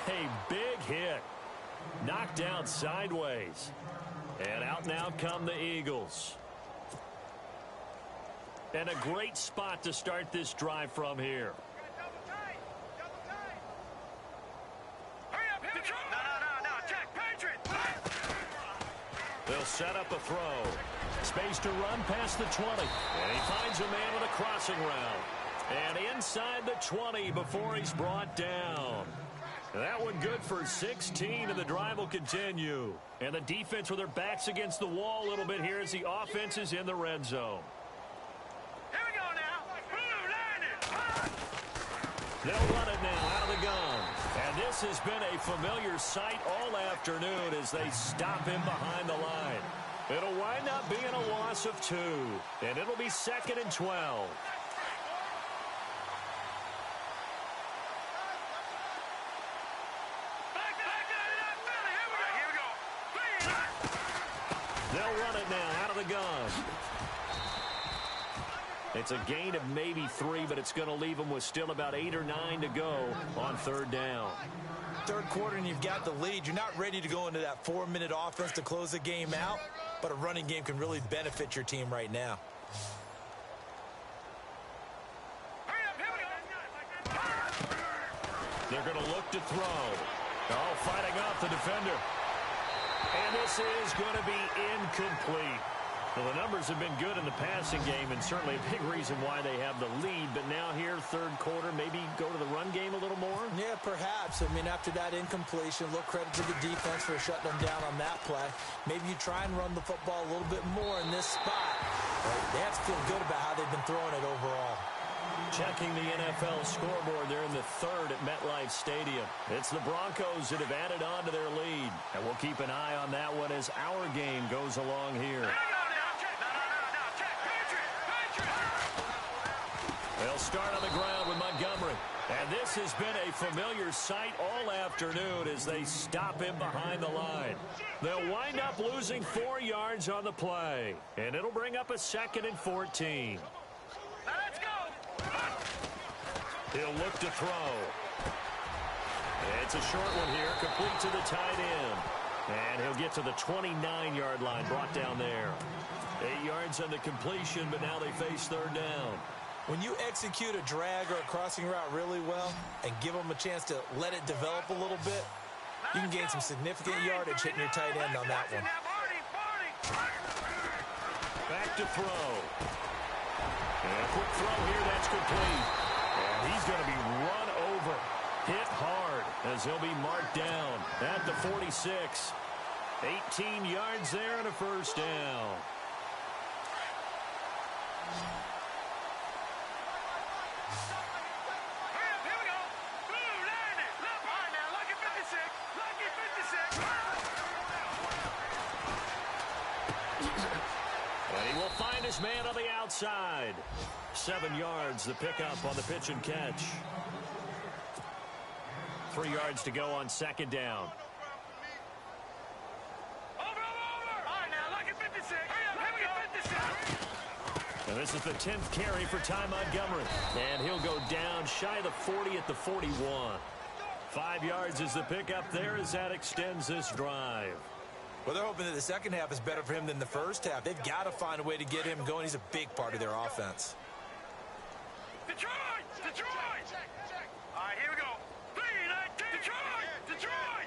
A big hit. Knocked down sideways. And out now come the Eagles. And a great spot to start this drive from here. They'll set up a throw. Space to run past the 20. And he finds a man with a crossing route. And inside the 20 before he's brought down. That one good for 16, and the drive will continue. And the defense with their backs against the wall a little bit here as the offense is in the red zone. Here we go now. They'll run it now out of the gun. And this has been a familiar sight all afternoon as they stop him behind the line. It'll wind up being a loss of 2, and it'll be 2nd and 12. They'll run it now out of the gun. It's a gain of maybe 3, but it's going to leave them with still about 8 or 9 to go on 3rd down. Third quarter and you've got the lead. You're not ready to go into that 4-minute offense to close the game out, but a running game can really benefit your team right now. They're going to look to throw. Oh, fighting off the defender. And this is going to be incomplete. Well, the numbers have been good in the passing game, and certainly a big reason why they have the lead. But now here, 3rd quarter, maybe go to the run game a little more? Yeah, perhaps. I mean, after that incompletion, a little credit to the defense for shutting them down on that play. Maybe you try and run the football a little bit more in this spot. But they have to feel good about how they've been throwing it overall. Checking the NFL scoreboard, they're in the 3rd at MetLife Stadium. It's the Broncos that have added on to their lead. And we'll keep an eye on that one as our game goes along here. They'll start on the ground with Montgomery. And this has been a familiar sight all afternoon as they stop him behind the line. They'll wind up losing 4 yards on the play. And it'll bring up a 2nd and 14. Let's go. He'll look to throw. It's a short one here, complete to the tight end. And he'll get to the 29-yard line, brought down there. 8 yards on the completion, but now they face third down. When you execute a drag or a crossing route really well and give them a chance to let it develop a little bit, you can gain some significant yardage hitting your tight end on that one. Back to throw. And a quick throw here, that's complete. And he's going to be run over, hit hard, as he'll be marked down at the 46. 18 yards there and a first down. And he will find his man on the outside. 7 yards, the pickup on the pitch and catch. 3 yards to go on second down. And this is the 10th carry for Ty Montgomery. And he'll go down shy of the 40 at the 41. 5 yards is the pickup there as that extends this drive. Well, they're hoping that the second half is better for him than the first half. They've got to find a way to get him going. He's a big part of their offense. Detroit! Detroit! All right, here we go. 3-19. Detroit! Detroit!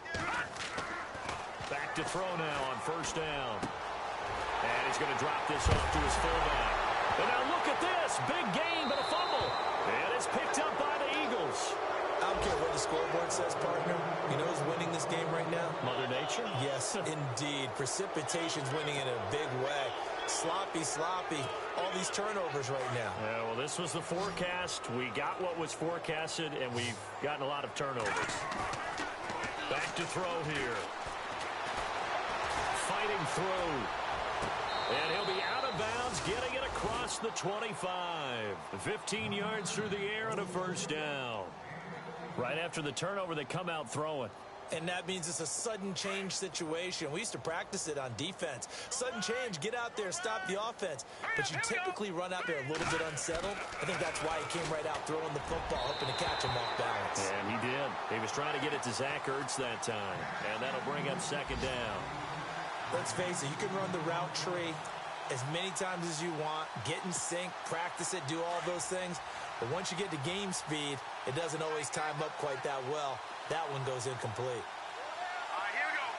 Back to throw now on first down. And he's going to drop this off to his fullback. And now look at this. Big gain, but a fumble. And it's picked up by the Eagles. I don't care what the scoreboard says, partner. You know who's winning this game right now? Mother Nature? Yes, indeed. Precipitation's winning in a big way. Sloppy. All these turnovers right now. Yeah, well, this was the forecast. We got what was forecasted, and we've gotten a lot of turnovers. Back to throw here. Fighting through. And he'll be out of bounds, getting it across the 25. 15 yards through the air and a first down. Right after the turnover, they come out throwing. And that means it's a sudden change situation. We used to practice it on defense. Sudden change, get out there, stop the offense. But you typically run out there a little bit unsettled. I think that's why he came right out throwing the football, hoping to catch him off balance. And he did. He was trying to get it to Zach Ertz that time. And that'll bring up second down. Let's face it, you can run the route tree as many times as you want, get in sync, practice it, do all those things. But once you get to game speed, it doesn't always time up quite that well. That one goes incomplete. All right, here we go.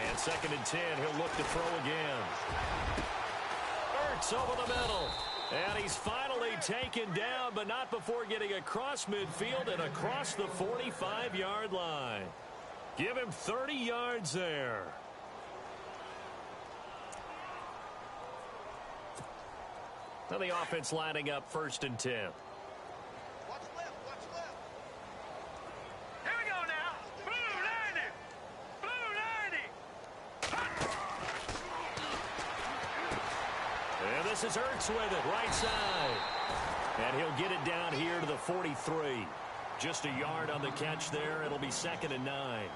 And 2nd and 10, he'll look to throw again. Ertz over the middle. And he's finally taken down, but not before getting across midfield and across the 45-yard line. Give him 30 yards there. Now the offense lining up 1st and 10. Watch left. Here we go now. Blue 90. And this is Ertz with it, right side. And he'll get it down here to the 43. Just a yard on the catch there. It'll be 2nd and 9.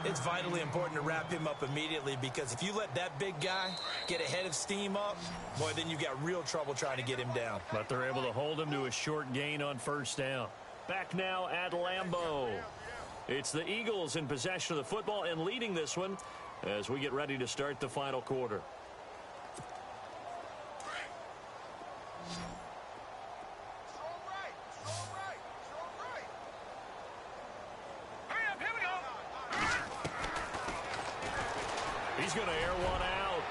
It's vitally important to wrap him up immediately, because if you let that big guy get a head of steam up, boy, then you've got real trouble trying to get him down. But they're able to hold him to a short gain on first down. Back now at Lambeau. It's the Eagles in possession of the football and leading this one as we get ready to start the final quarter. He's going to air one out.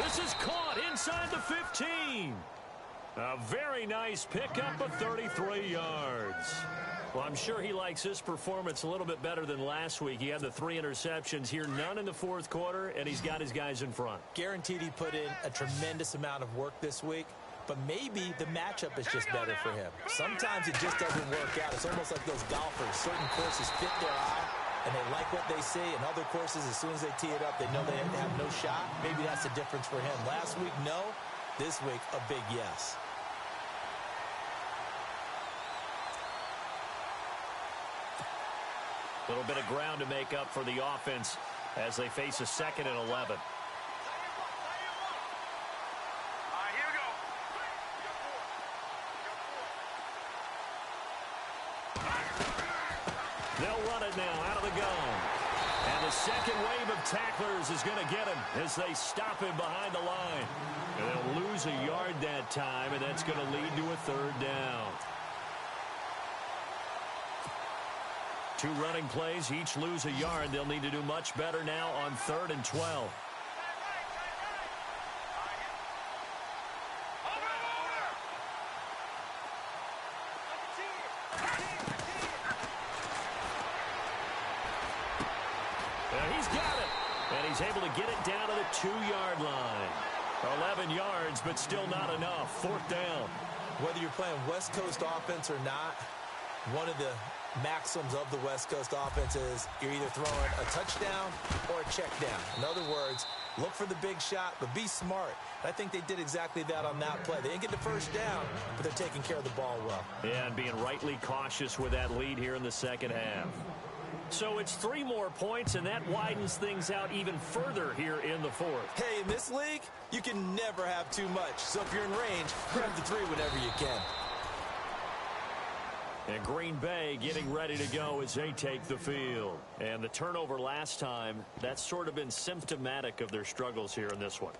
This is caught inside the 15. A very nice pickup of 33 yards. Well, I'm sure he likes his performance a little bit better than last week. He had the 3 interceptions here, none in the 4th quarter, and he's got his guys in front. Guaranteed he put in a tremendous amount of work this week, but maybe the matchup is just better for him. Sometimes it just doesn't work out. It's almost like those golfers. Certain courses fit their eye, and they like what they see, and other courses, as soon as they tee it up, they know they have no shot. Maybe that's the difference for him. Last week, no. This week, a big yes. A little bit of ground to make up for the offense as they face a 2nd and 11. the second wave of tacklers is going to get him as they stop him behind the line. And they'll lose a yard that time, and that's going to lead to a third down. Two running plays, each lose a yard. They'll need to do much better now on 3rd and 12. He's got it, and he's able to get it down to the 2-yard line. 11 yards, but still not enough. 4th down. Whether you're playing West Coast offense or not, one of the maxims of the West Coast offense is you're either throwing a touchdown or a check down. In other words, look for the big shot, but be smart. I think they did exactly that on that play. They didn't get the first down, but they're taking care of the ball well. Yeah, and being rightly cautious with that lead here in the second half. So it's 3 more points, and that widens things out even further here in the 4th. Hey, in this league, you can never have too much. So if you're in range, grab the 3 whenever you can. And Green Bay getting ready to go as they take the field. And the turnover last time, that's sort of been symptomatic of their struggles here in this one.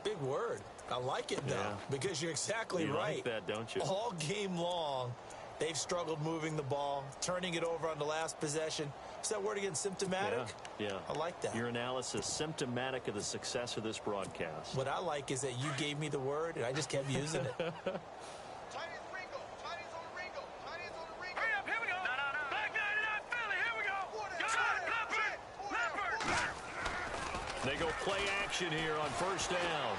Big word. I like it, though, because you're exactly right. You like that, don't you? All game long, they've struggled moving the ball, turning it over on the last possession. Is that word again, symptomatic? Yeah. I like that. Your analysis, symptomatic of the success of this broadcast. What I like is that you gave me the word, and I just kept using it. They go play action here on 1st down.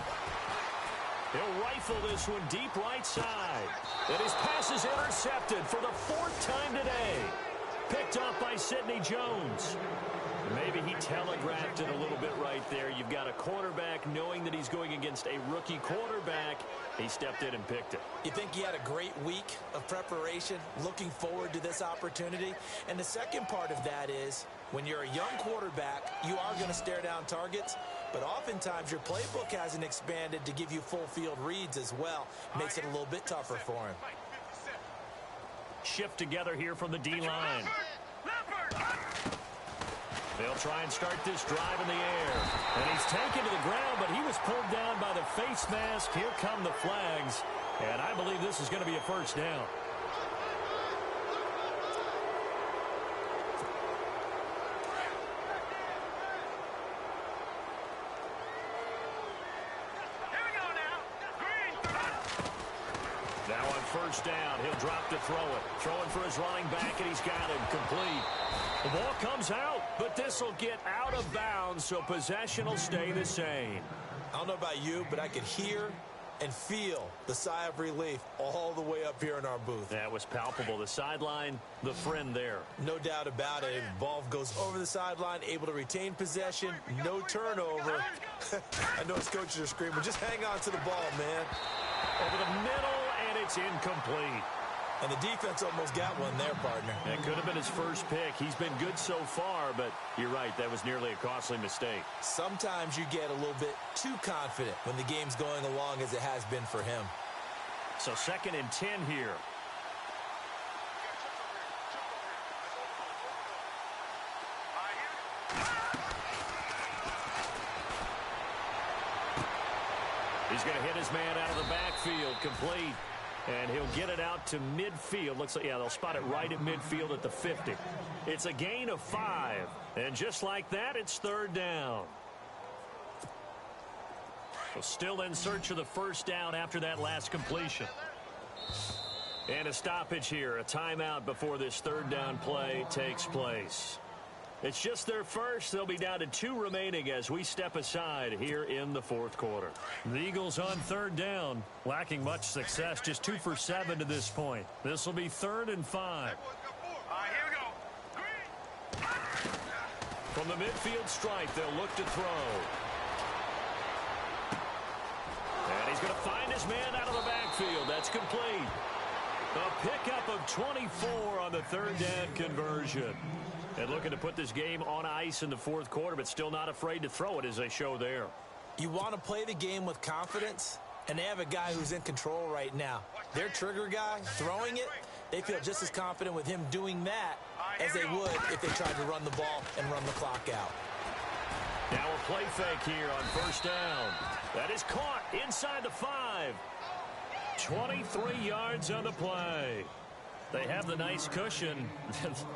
He'll rifle this one deep right side. And his pass is intercepted for the 4th time today. Picked off by Sidney Jones. Maybe he telegraphed it a little bit right there. You've got a quarterback knowing that he's going against a rookie quarterback. He stepped in and picked it. You think he had a great week of preparation, looking forward to this opportunity? And the second part of that is, when you're a young quarterback, you are going to stare down targets, but oftentimes your playbook hasn't expanded to give you full field reads as well. Makes it a little bit tougher for him. Shift together here from the D-line. They'll try and start this drive in the air. And he's taken to the ground, but he was pulled down by the face mask. Here come the flags. And I believe this is going to be a 1st down. Now on 1st down, he'll drop to throw it. Throwing for his running back, and he's got him complete. The ball comes out, but this will get out of bounds, so possession will stay the same. I don't know about you, but I could hear and feel the sigh of relief all the way up here in our booth. That was palpable. The sideline, the friend there. No doubt about it. The ball goes over the sideline, able to retain possession, no turnover. I know his coaches are screaming, just hang on to the ball, man. Over the middle, and it's incomplete. And the defense almost got one there, partner. That could have been his first pick. He's been good so far, but you're right, that was nearly a costly mistake. Sometimes you get a little bit too confident when the game's going along as it has been for him. So 2nd and 10 here. He's going to hit his man out of the backfield, complete. And he'll get it out to midfield. Looks like, yeah, they'll spot it right at midfield at the 50. It's a gain of 5. And just like that, it's 3rd down. So still in search of the 1st down after that last completion. And a stoppage here, a timeout before this 3rd down play takes place. It's just their first. They'll be down to 2 remaining as we step aside here in the 4th quarter. The Eagles on 3rd down, lacking much success, just 2 for 7 to this point. This will be 3rd and 5. Here we go. From the midfield stripe, they'll look to throw. And he's going to find his man out of the backfield. That's complete. A pickup of 24 on the 3rd down conversion. And looking to put this game on ice in the 4th quarter, but still not afraid to throw it as they show there. You want to play the game with confidence, and they have a guy who's in control right now. Their trigger guy throwing it, they feel just as confident with him doing that as they would if they tried to run the ball and run the clock out. play fake here on first down. That is caught inside the 5. 23 yards on the play. They have the nice cushion.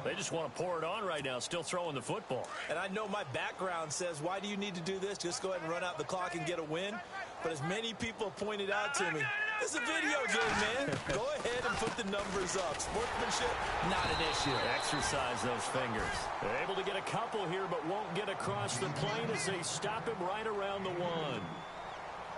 They just want to pour it on right now, still throwing the football. And I know my background says, why do you need to do this? Just go ahead and run out the clock and get a win. But as many people have pointed out to me, this is a video game, man. Go ahead and put the numbers up. Sportsmanship, not an issue. Exercise those fingers. They're able to get a couple here, but won't get across the plane as they stop him right around the 1.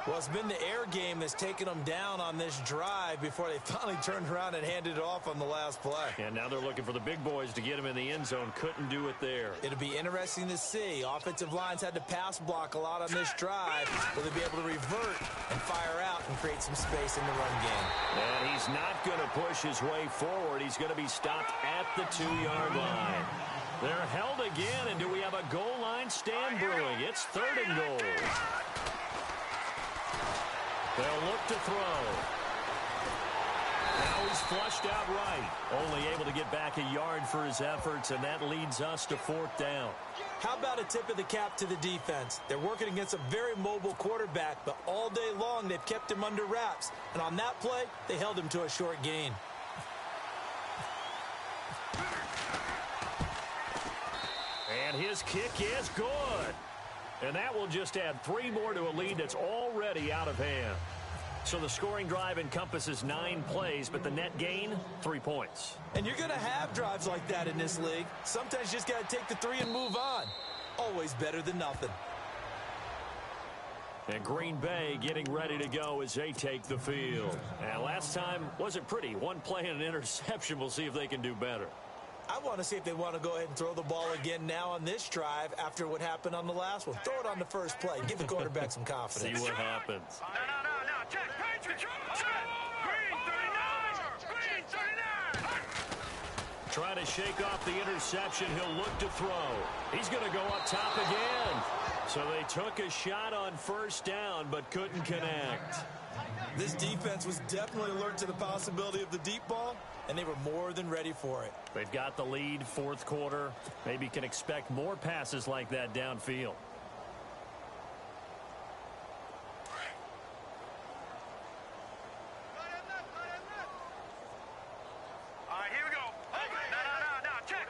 Well, it's been the air game that's taken them down on this drive before they finally turned around and handed it off on the last play. And now they're looking for the big boys to get him in the end zone. Couldn't do it there. It'll be interesting to see. Offensive lines had to pass block a lot on this drive. Will they be able to revert and fire out and create some space in the run game? And he's not going to push his way forward. He's going to be stopped at the 2-yard line. They're held again, and do we have a goal line stand brewing? It's 3rd and goal. They'll look to throw. Now he's flushed out right. Only able to get back a yard for his efforts, and that leads us to 4th down. How about a tip of the cap to the defense? They're working against a very mobile quarterback, but all day long they've kept him under wraps. And on that play, they held him to a short gain. And his kick is good. And that will just add 3 more to a lead that's already out of hand. So the scoring drive encompasses 9 plays, but the net gain, 3 points. And you're going to have drives like that in this league. Sometimes you just got to take the 3 and move on. Always better than nothing. And Green Bay getting ready to go as they take the field. And last time wasn't pretty. 1 play and an interception. We'll see if they can do better. I want to see if they want to go ahead and throw the ball again now on this drive after what happened on the last one. Throw it on the first play. Give the quarterback some confidence. See what happens. No. Check. Patriots. Green 39. Green 39. Trying to shake off the interception. He'll look to throw. He's going to go up top again. So they took a shot on first down, but couldn't connect. This defense was definitely alert to the possibility of the deep ball, and they were more than ready for it. They've got the lead, 4th quarter. Maybe can expect more passes like that downfield. All right, here we go. No. Check.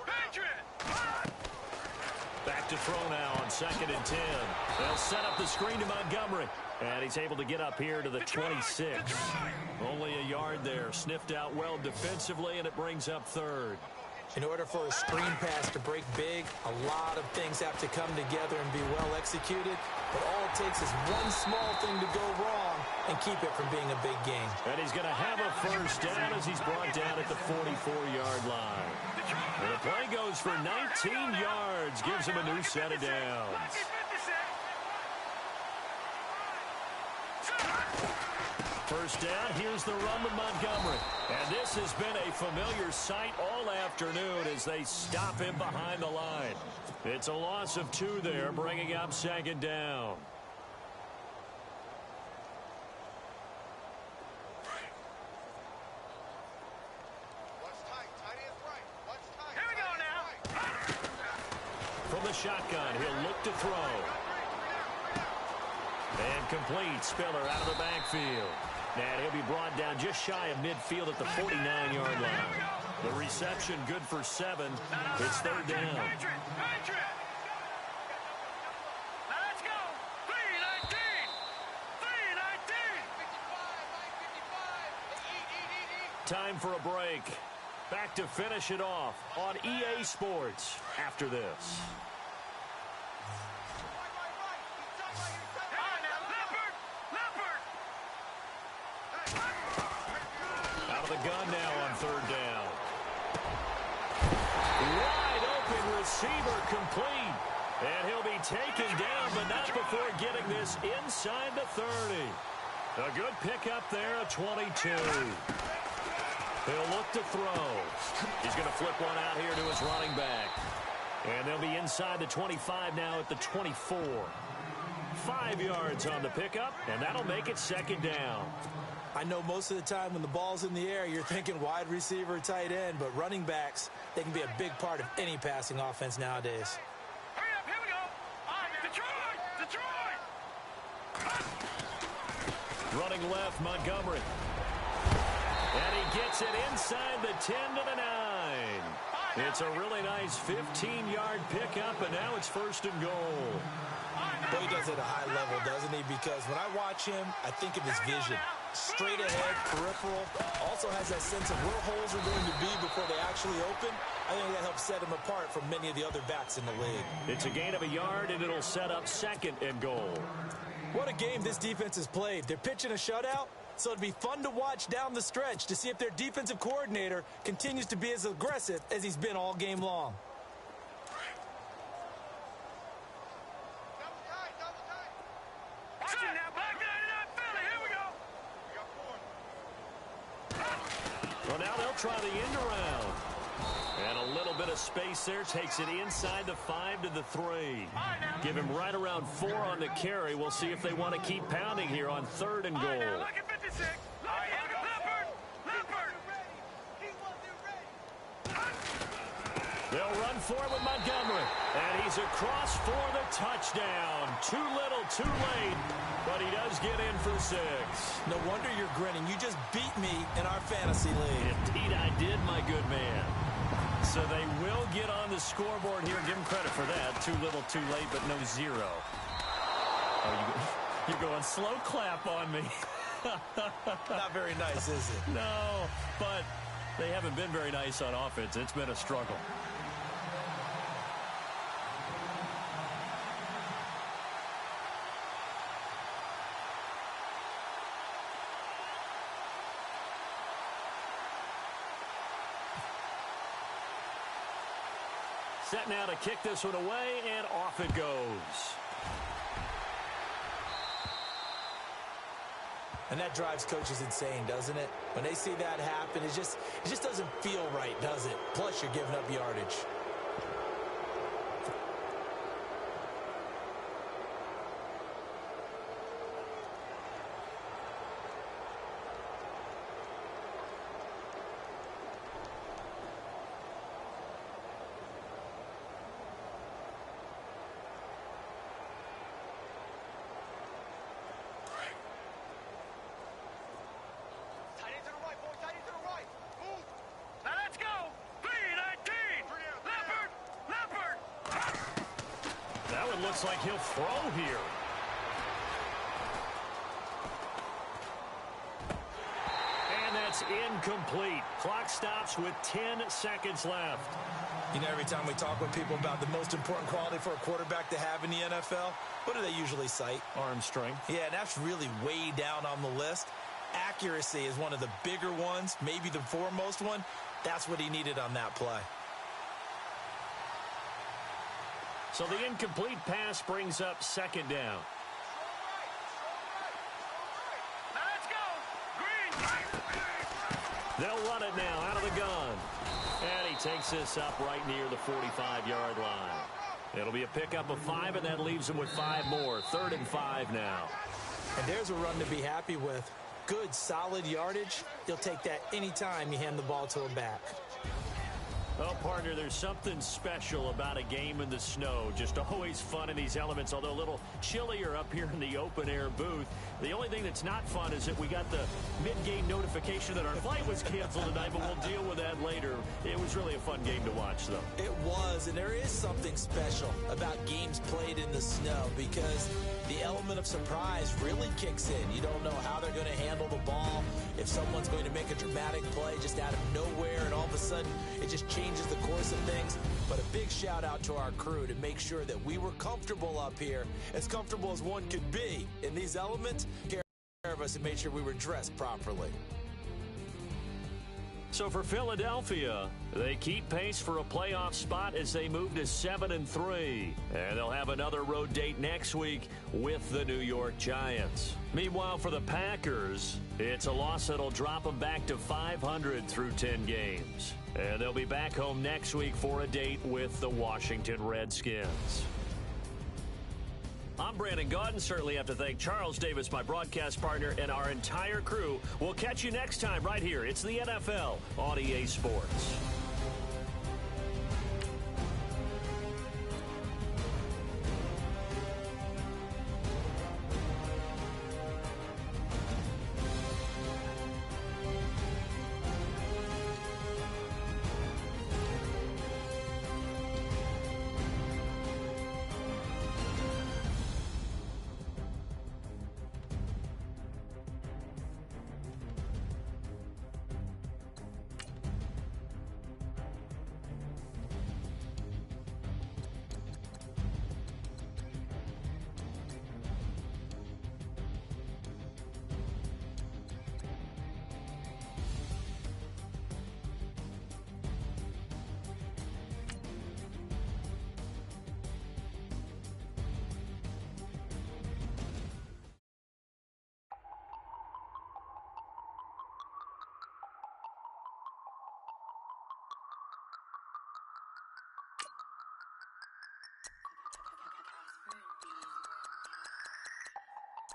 Patriot. Back to throw now on 2nd and 10. They'll set up the screen to Montgomery. And he's able to get up here to the 26. Only a yard there. Sniffed out well defensively, and it brings up 3rd. In order for a screen pass to break big, a lot of things have to come together and be well executed. But all it takes is one small thing to go wrong and keep it from being a big game. And he's going to have a first down as he's brought down at the 44-yard line. And the play goes for 19 yards. Gives him a new set of downs. First down, here's the run with Montgomery. And this has been a familiar sight all afternoon as they stop him behind the line. It's a loss of 2 there, bringing up 2nd down. Here we go now. From the shotgun, he'll look to throw. And complete. Spiller out of the backfield. And he'll be brought down just shy of midfield at the 49-yard line. The reception good for 7. It's 3rd down. Patriot. Now let's go. 3-19. Time for a break. Back to finish it off on EA Sports after this. Out of the gun now on 3rd down. Wide open receiver complete. And he'll be taken down, but not before getting this inside the 30. A good pickup there, a 22. He'll look to throw. He's going to flip one out here to his running back. And they'll be inside the 25 now at the 24. 5 yards on the pickup, and that'll make it 2nd down. I know most of the time when the ball's in the air, you're thinking wide receiver, tight end, but running backs, they can be a big part of any passing offense nowadays. Hurry up, here we go. All right, Detroit! Detroit! Running left, Montgomery. And he gets it inside the 10 to the 9. It's a really nice 15-yard pickup, and now it's 1st and goal. But he does it at a high level, doesn't he? Because when I watch him, I think of his vision. Straight ahead, peripheral. Also has that sense of where holes are going to be before they actually open. I think that helps set him apart from many of the other backs in the league. It's a gain of a yard, and it'll set up 2nd and goal. What a game this defense has played. They're pitching a shutout, so it'd be fun to watch down the stretch to see if their defensive coordinator continues to be as aggressive as he's been all game long. Well, now they'll try the end around. And a little bit of space there takes it inside the 5 to the 3. Give him right around 4 on the carry. We'll see if they want to keep pounding here on 3rd and goal. They'll run for it with Montgomery. And he's across for the touchdown. Too little, too late. But he does get in for 6. No wonder you're grinning. You just beat me in our fantasy league. Indeed I did, my good man. So they will get on the scoreboard here. Give them credit for that. Too little, too late, but no 0. Oh, you're going slow clap on me. Not very nice, is it? No, but they haven't been very nice on offense. It's been a struggle. Set now to kick this one away, and off it goes. And that drives coaches insane, doesn't it? When they see that happen, it just doesn't feel right, does it? Plus, you're giving up yardage. Looks like he'll throw here. And that's incomplete. Clock stops with 10 seconds left. You know, every time we talk with people about the most important quality for a quarterback to have in the NFL, what do they usually cite? Arm strength. Yeah, and that's really way down on the list. Accuracy is one of the bigger ones, maybe the foremost one. That's what he needed on that play. So the incomplete pass brings up 2nd down. Let's go! Green! They'll run it now out of the gun. And he takes this up right near the 45-yard line. It'll be a pickup of 5, and that leaves him with 5 more. 3rd and 5 now. And there's a run to be happy with. Good, solid yardage. You'll take that anytime you hand the ball to a back. Well, partner, there's something special about a game in the snow. Just always fun in these elements, although a little chillier up here in the open-air booth. The only thing that's not fun is that we got the mid-game notification that our flight was canceled tonight, but we'll deal with that later. It was really a fun game to watch, though. It was, and there is something special about games played in the snow because the element of surprise really kicks in. You don't know how they're going to handle the ball, if someone's going to make a dramatic play just out of nowhere, and all of a sudden it just changes the course of things. But a big shout out to our crew to make sure that we were comfortable up here, as comfortable as one could be in these elements. Care of us and made sure we were dressed properly. So for Philadelphia, they keep pace for a playoff spot as they move to 7-3. And they'll have another road date next week with the New York Giants. Meanwhile, for the Packers, it's a loss that'll drop them back to 500 through 10 games. And they'll be back home next week for a date with the Washington Redskins. I'm Brandon Gaudin. Certainly have to thank Charles Davis, my broadcast partner, and our entire crew. We'll catch you next time right here. It's the NFL on EA Sports.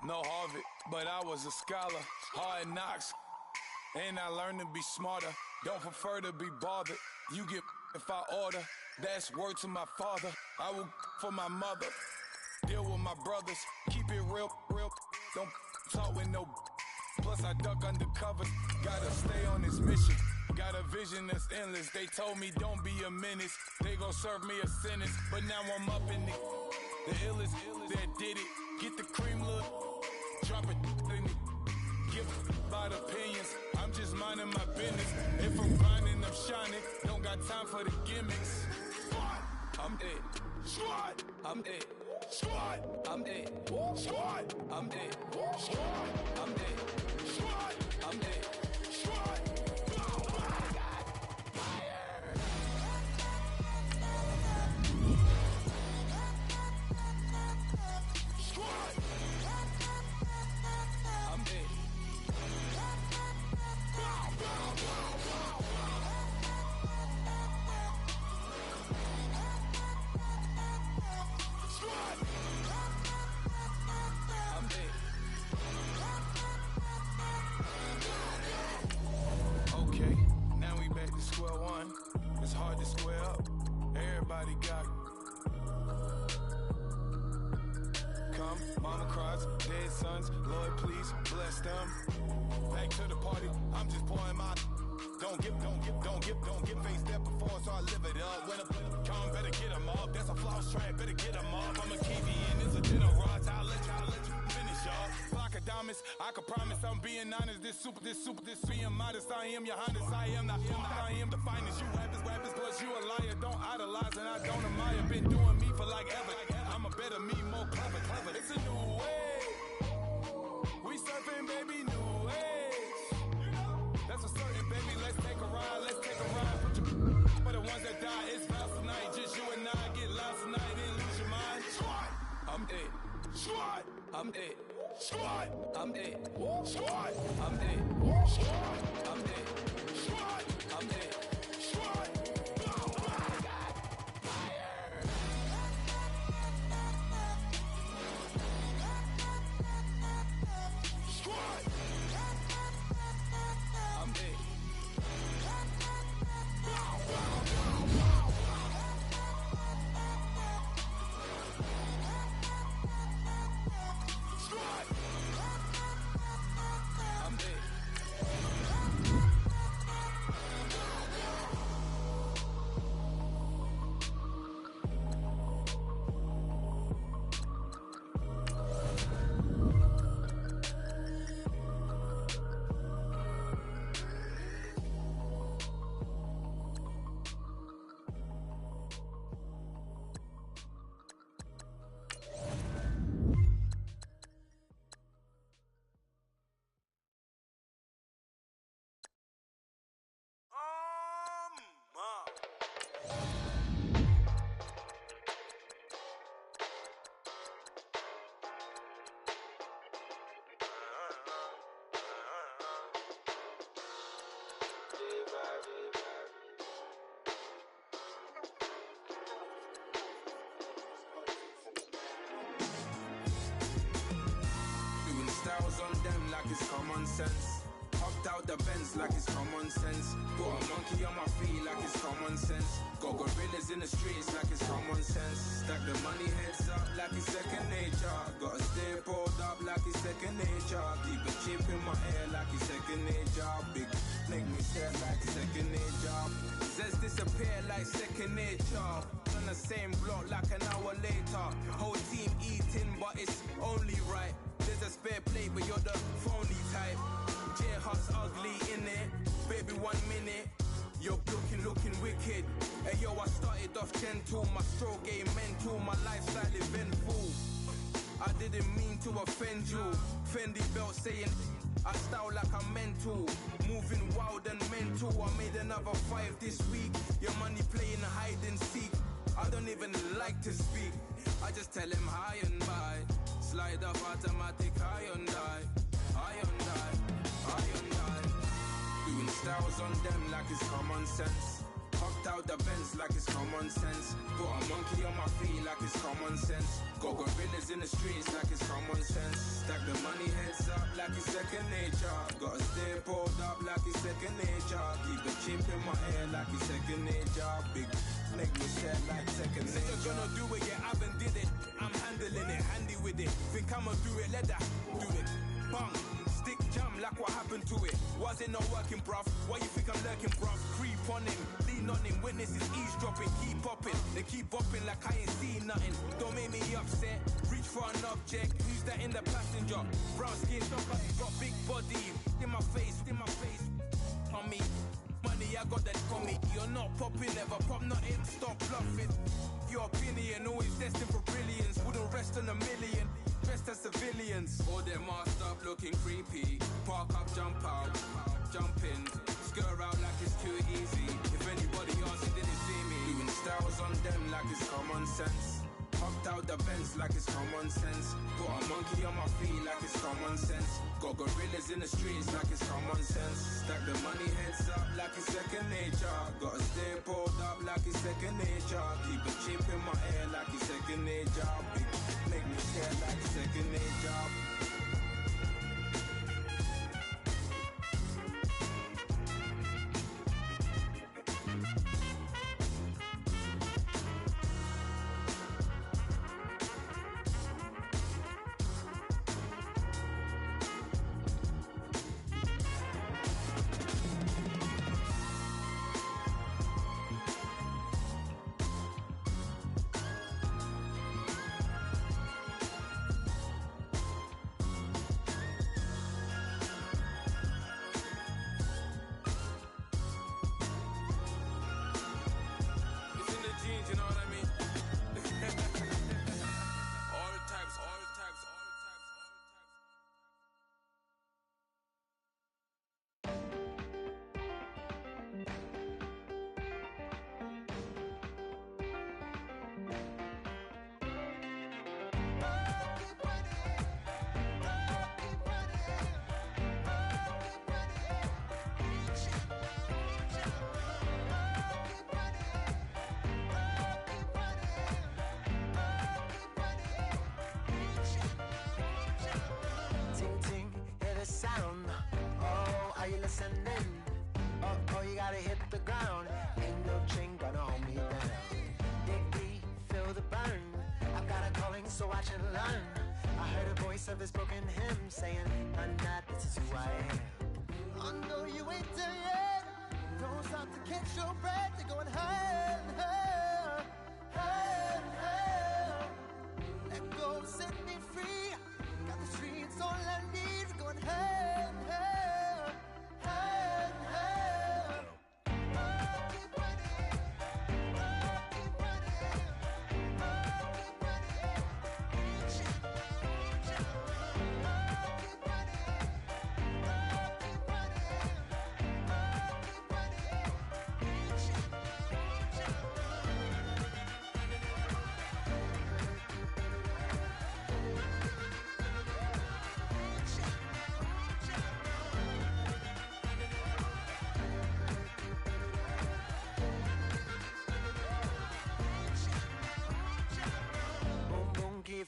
no Harvard, but I was a scholar. Hard knocks, and I learned to be smarter. Don't prefer to be bothered. You get if I order. That's word to my father. I will for my mother. Deal with my brothers. Keep it real, real. Don't talk with no. Plus I duck undercover. Gotta stay on this mission. Got a vision that's endless. They told me don't be a menace. They gon' serve me a sentence. But now I'm up in it. The illest that did it. Get the cream look. Drop it in it. Give about opinions. I'm just minding my business. If I'm grinding, I'm shining. Don't got time for the gimmicks. I'm it. Squad. I'm it. Squad. I'm it. Squad. I'm it. Squad. I'm it. Squad. I'm it. Squad. Sons, Lord, please bless them. Back to the party, I'm just pouring my. Don't get face that before, so I live it up. When I come, better get them up. That's a floss track, better get them up. I'm a Kiwi and it's a dinner rod. I'll let you finish up. Flock of diamonds, I can promise I'm being honest. This being modest. I am your highness, I am not I am the finest. You rappers, plus you a liar. Don't idolize and I don't admire. Been doing me for like ever. I'm a better me, more clever. It's a new way. We surfing, baby, new age. That's a certain, baby. Let's take a ride. Put your for the ones that die. It's vows tonight. Just you and I get lost tonight and lose your mind. Squad, I'm it. Squad, I'm it. Squad, I'm it. Squad, I'm it. Squad, I'm it. Squad, I'm it. Squad. Styles on them like it's common sense. Hopped out the Benz like it's common sense. Got a monkey on my feet like it's common sense. Got gorillas in the streets like it's common sense. Stack the money heads up like it's second nature. Gotta stay pulled up like it's second nature. Keep a chip in my hair like it's second nature. Big make me sad like second nature. Says disappear like second nature. On the same block like an hour later. Whole team eating but it's only right. There's a spare plate, but you're the phony type. J-Hut's ugly, innit? Baby, 1 minute. You're looking wicked. Hey, yo, I started off gentle. My stroke game mental. My lifestyle eventful. I didn't mean to offend you. Fendi belt saying I style like I'm mental. Moving wild and mental. I made another 5 this week. Your money playing hide and seek. I don't even like to speak. I just tell him hi and bye. Slide up automatic, Hyundai. Doing styles on them like it's common sense. Hopped Hopped out the Benz like it's common sense. Got a monkey on my feet like it's common sense. Got gorillas in the streets like it's common sense. Stack the money heads up like it's second nature. Gotta stay pulled up like it's second nature. Keep the chip in my hair like it's second nature. Big make me sad like second nature. You're gonna do it, yeah, I haven't did it. I'm handling it, handy with it. Think I'ma do it, let that do it. Bang, stick jam like what happened to it. Was it not working, bruv? Why you think I'm lurking, bruv? Creep on him, lean on him, witnesses eavesdropping. Keep popping, they keep bopping like I ain't seen nothing. Don't make me upset, reach for an object. Who's that in the passenger? Brown skin, got big body. In my face, on me. Money, I got that on me. You're not popping, never pop nothing. Stop bluffing. Your opinion, always destined for brilliance. Wouldn't rest on a million. Dressed as civilians. All them masked up looking creepy. Park up, jump out, jump in. Skirt out like it's too easy. If anybody else didn't see me. Doing styles on them like it's common sense. Hopped out the Benz like it's common sense. Got a monkey on my feet like it's common sense. Got gorillas in the streets like it's common sense. Stack the money heads up like it's second nature. Gotta stay pulled up like it's second nature. Keep a chip in my hair like it's second nature. Big make me sad like second nature. Of this broken hymn saying, I'm not, this is who I am. I know you ain't there yet. Don't stop to catch your breath. You're going higher and higher, higher and higher. Let go, set me free. Got the streets, all I need. We're going higher and higher, higher and higher. Oh, keep running. Oh, keep running. Oh, keep running. Reach it.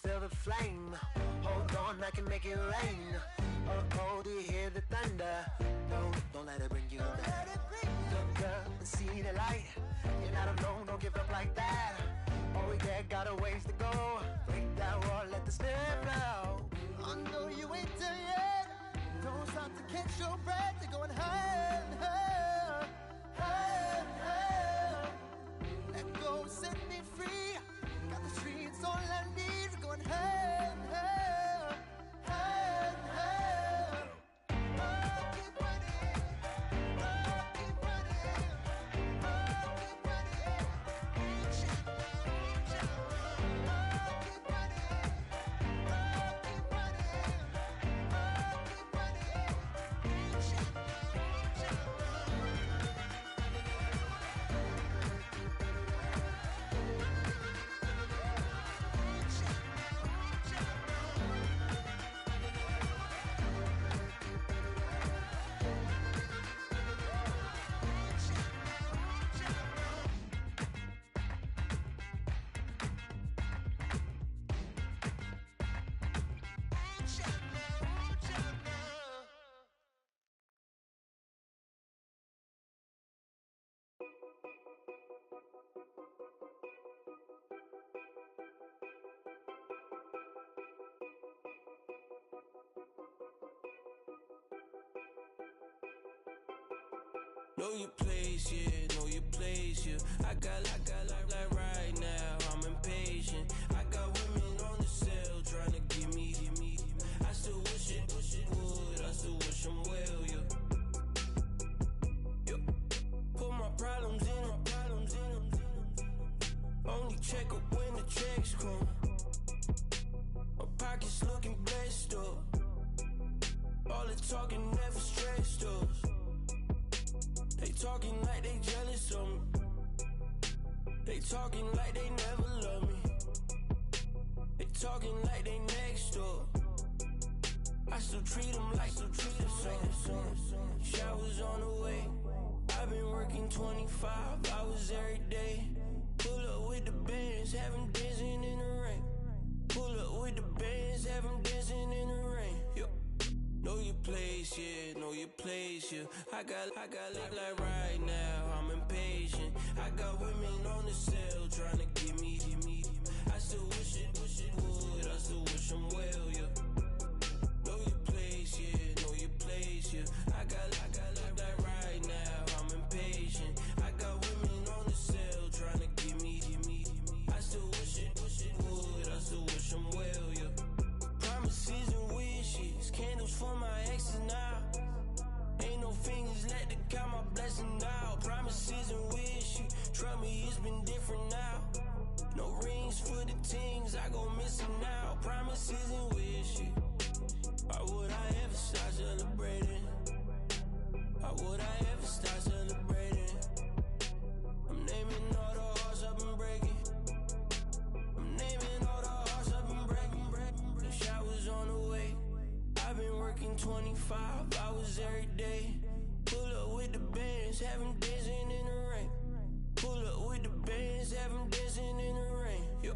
Feel the flame. Hold on, I can make it rain. Oh, do you hear the thunder? Don't let it bring you down. Look up and see the light. You're not alone, don't give up like that. Oh yeah, got a ways to go. Break that wall, let the spirit flow. I know you ain't there yet. Don't stop to catch your breath. You're going higher and higher, higher and higher. Let go, set me free. Got the streets, all I need. Going higher and higher, higher and higher. Oh, keep running. Oh, keep running. Oh, keep running. Reach it. Oh, keep running. Oh, keep running. Oh, keep running. Reach it. Know your place, yeah, know your place, yeah. I got like right now, I'm impatient. I got women on the cell trying to give me. I still wish it would, I still wish them well, yeah. Put my problems in them. Only check up when the checks come. My pockets looking blessed up. All the talking never stressed us. They talking like they jealous of me. They talking like they never love me. They talking like they next door. I still treat them like some. Showers on the way. I've been working 25 hours every day. Pull up with the bands, have them dancing in the rain. Pull up with the bands, have them dancing in the rain. Yo. Know your place, yeah, know your place, yeah. I got like right now, I'm impatient. I got women on the cell trying to give me. I still wish it would, I still wish them well, yeah. Know your place, yeah, know your place, yeah. I got like right now, I'm impatient. I got women on the cell trying to give me. I still wish it would, I still wish them well, yeah. Promises and wishes, candles for my exes now. Ain't no fingers let to count my blessing now. Promises and wishes, trust me, it's been different now. No rings for the things I go missing now. Promises and wishes, why would I ever start celebrating? Why would I ever start celebrating? I'm naming all the hearts I've been breaking. I'm naming all the hearts I've been breaking. The showers on the way. I've been working 25 hours every day. Pull up with the bands, have them dancing in the rain. Pull up with the bands, have them dancing in the rain. Yo.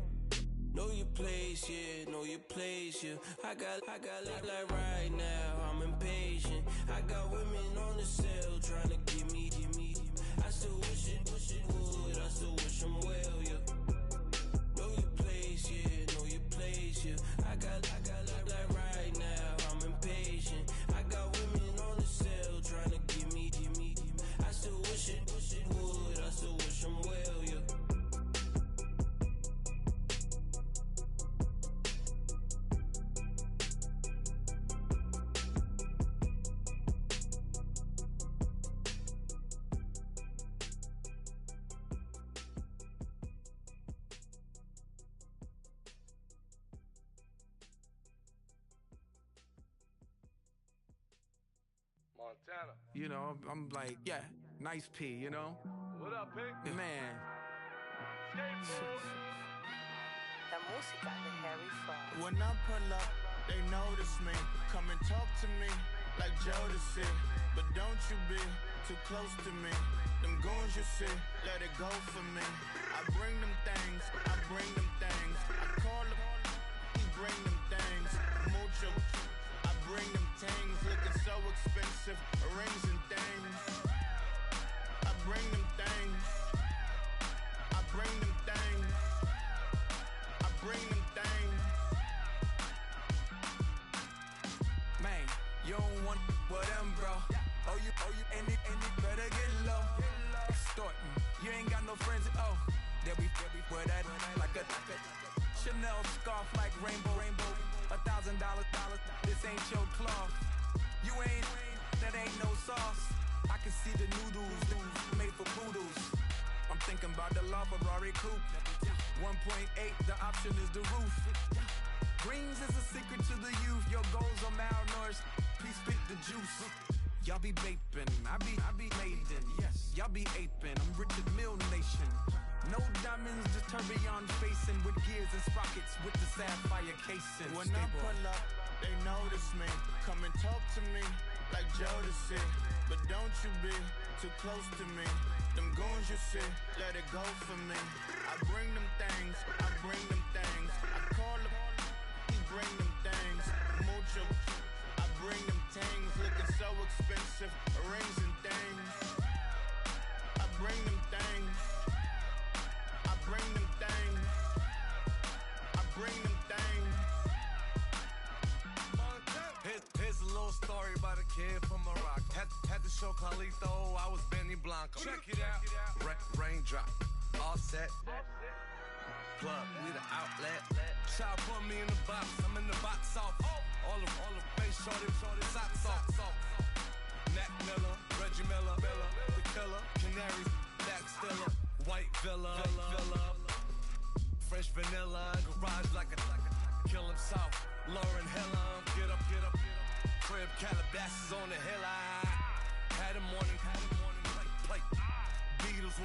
Know your place, yeah, know your place, yeah. I got like right now, I'm impatient. I got women on the cell trying to give me. I still wish it would, I still wish them well, yeah. Know your place, yeah, know your place, yeah. I got like right now, I'm impatient. I got women on the cell trying to give me. I still wish it would, I still wish them well, yeah. Montana. You know, I'm like, yeah, nice P, you know? What up, Pink? Man. La música de Harry Fraud. When I pull up, they notice me. Come and talk to me like Jodeci. But don't you be too close to me. Them goons you see, let it go for me. I bring them things, I bring them things. I call them, he bring them things. Mucho, I bring them things. Looking so expensive, rings and things. I bring them things. I bring them things. I bring them things. Man, you don't want with them, bro. Oh, you, and it better get low. Extorting, you ain't got no friends. Oh, they'll be wear that like a Chanel scarf like rainbow. $1,000, this ain't your cloth. You ain't, that ain't no sauce. I can see the noodles made for poodles. I'm thinking about the LaFerrari coupe. 1.8, the option is the roof. Greens is a secret to the youth. Your goals are malnourished. Please spit the juice. Y'all be vaping, I be maiden. Yes, y'all be aping. I'm Richard Mill Nation. No diamonds, just tourbillon facing with gears and sprockets with the sapphire casing. When I pull up, they notice me. Come and talk to me like Jodeci. But don't you be too close to me. Them goons you see, let it go for me. I bring them things, I bring them things. I call them, he bring them things. Mucho, I bring them things. Looking so expensive, rings and things. I bring them things. I bring them things. I bring them things. Here's a little story about a kid from Morocco. Had to Nacho Carlito, I was Benny Blanco. Check it out. Raindrop, all set. Plug, we the outlet. Child put me in the box, I'm in the box off. All the face shorty, socks off. Mac Miller, Reggie Miller, the killer, Canaries, Black Stiller, White Villa, Fresh vanilla, garage like a kill himself. Lauren Hiller, get up. Crib Calabasas on the hill. I had a morning plate. Beatles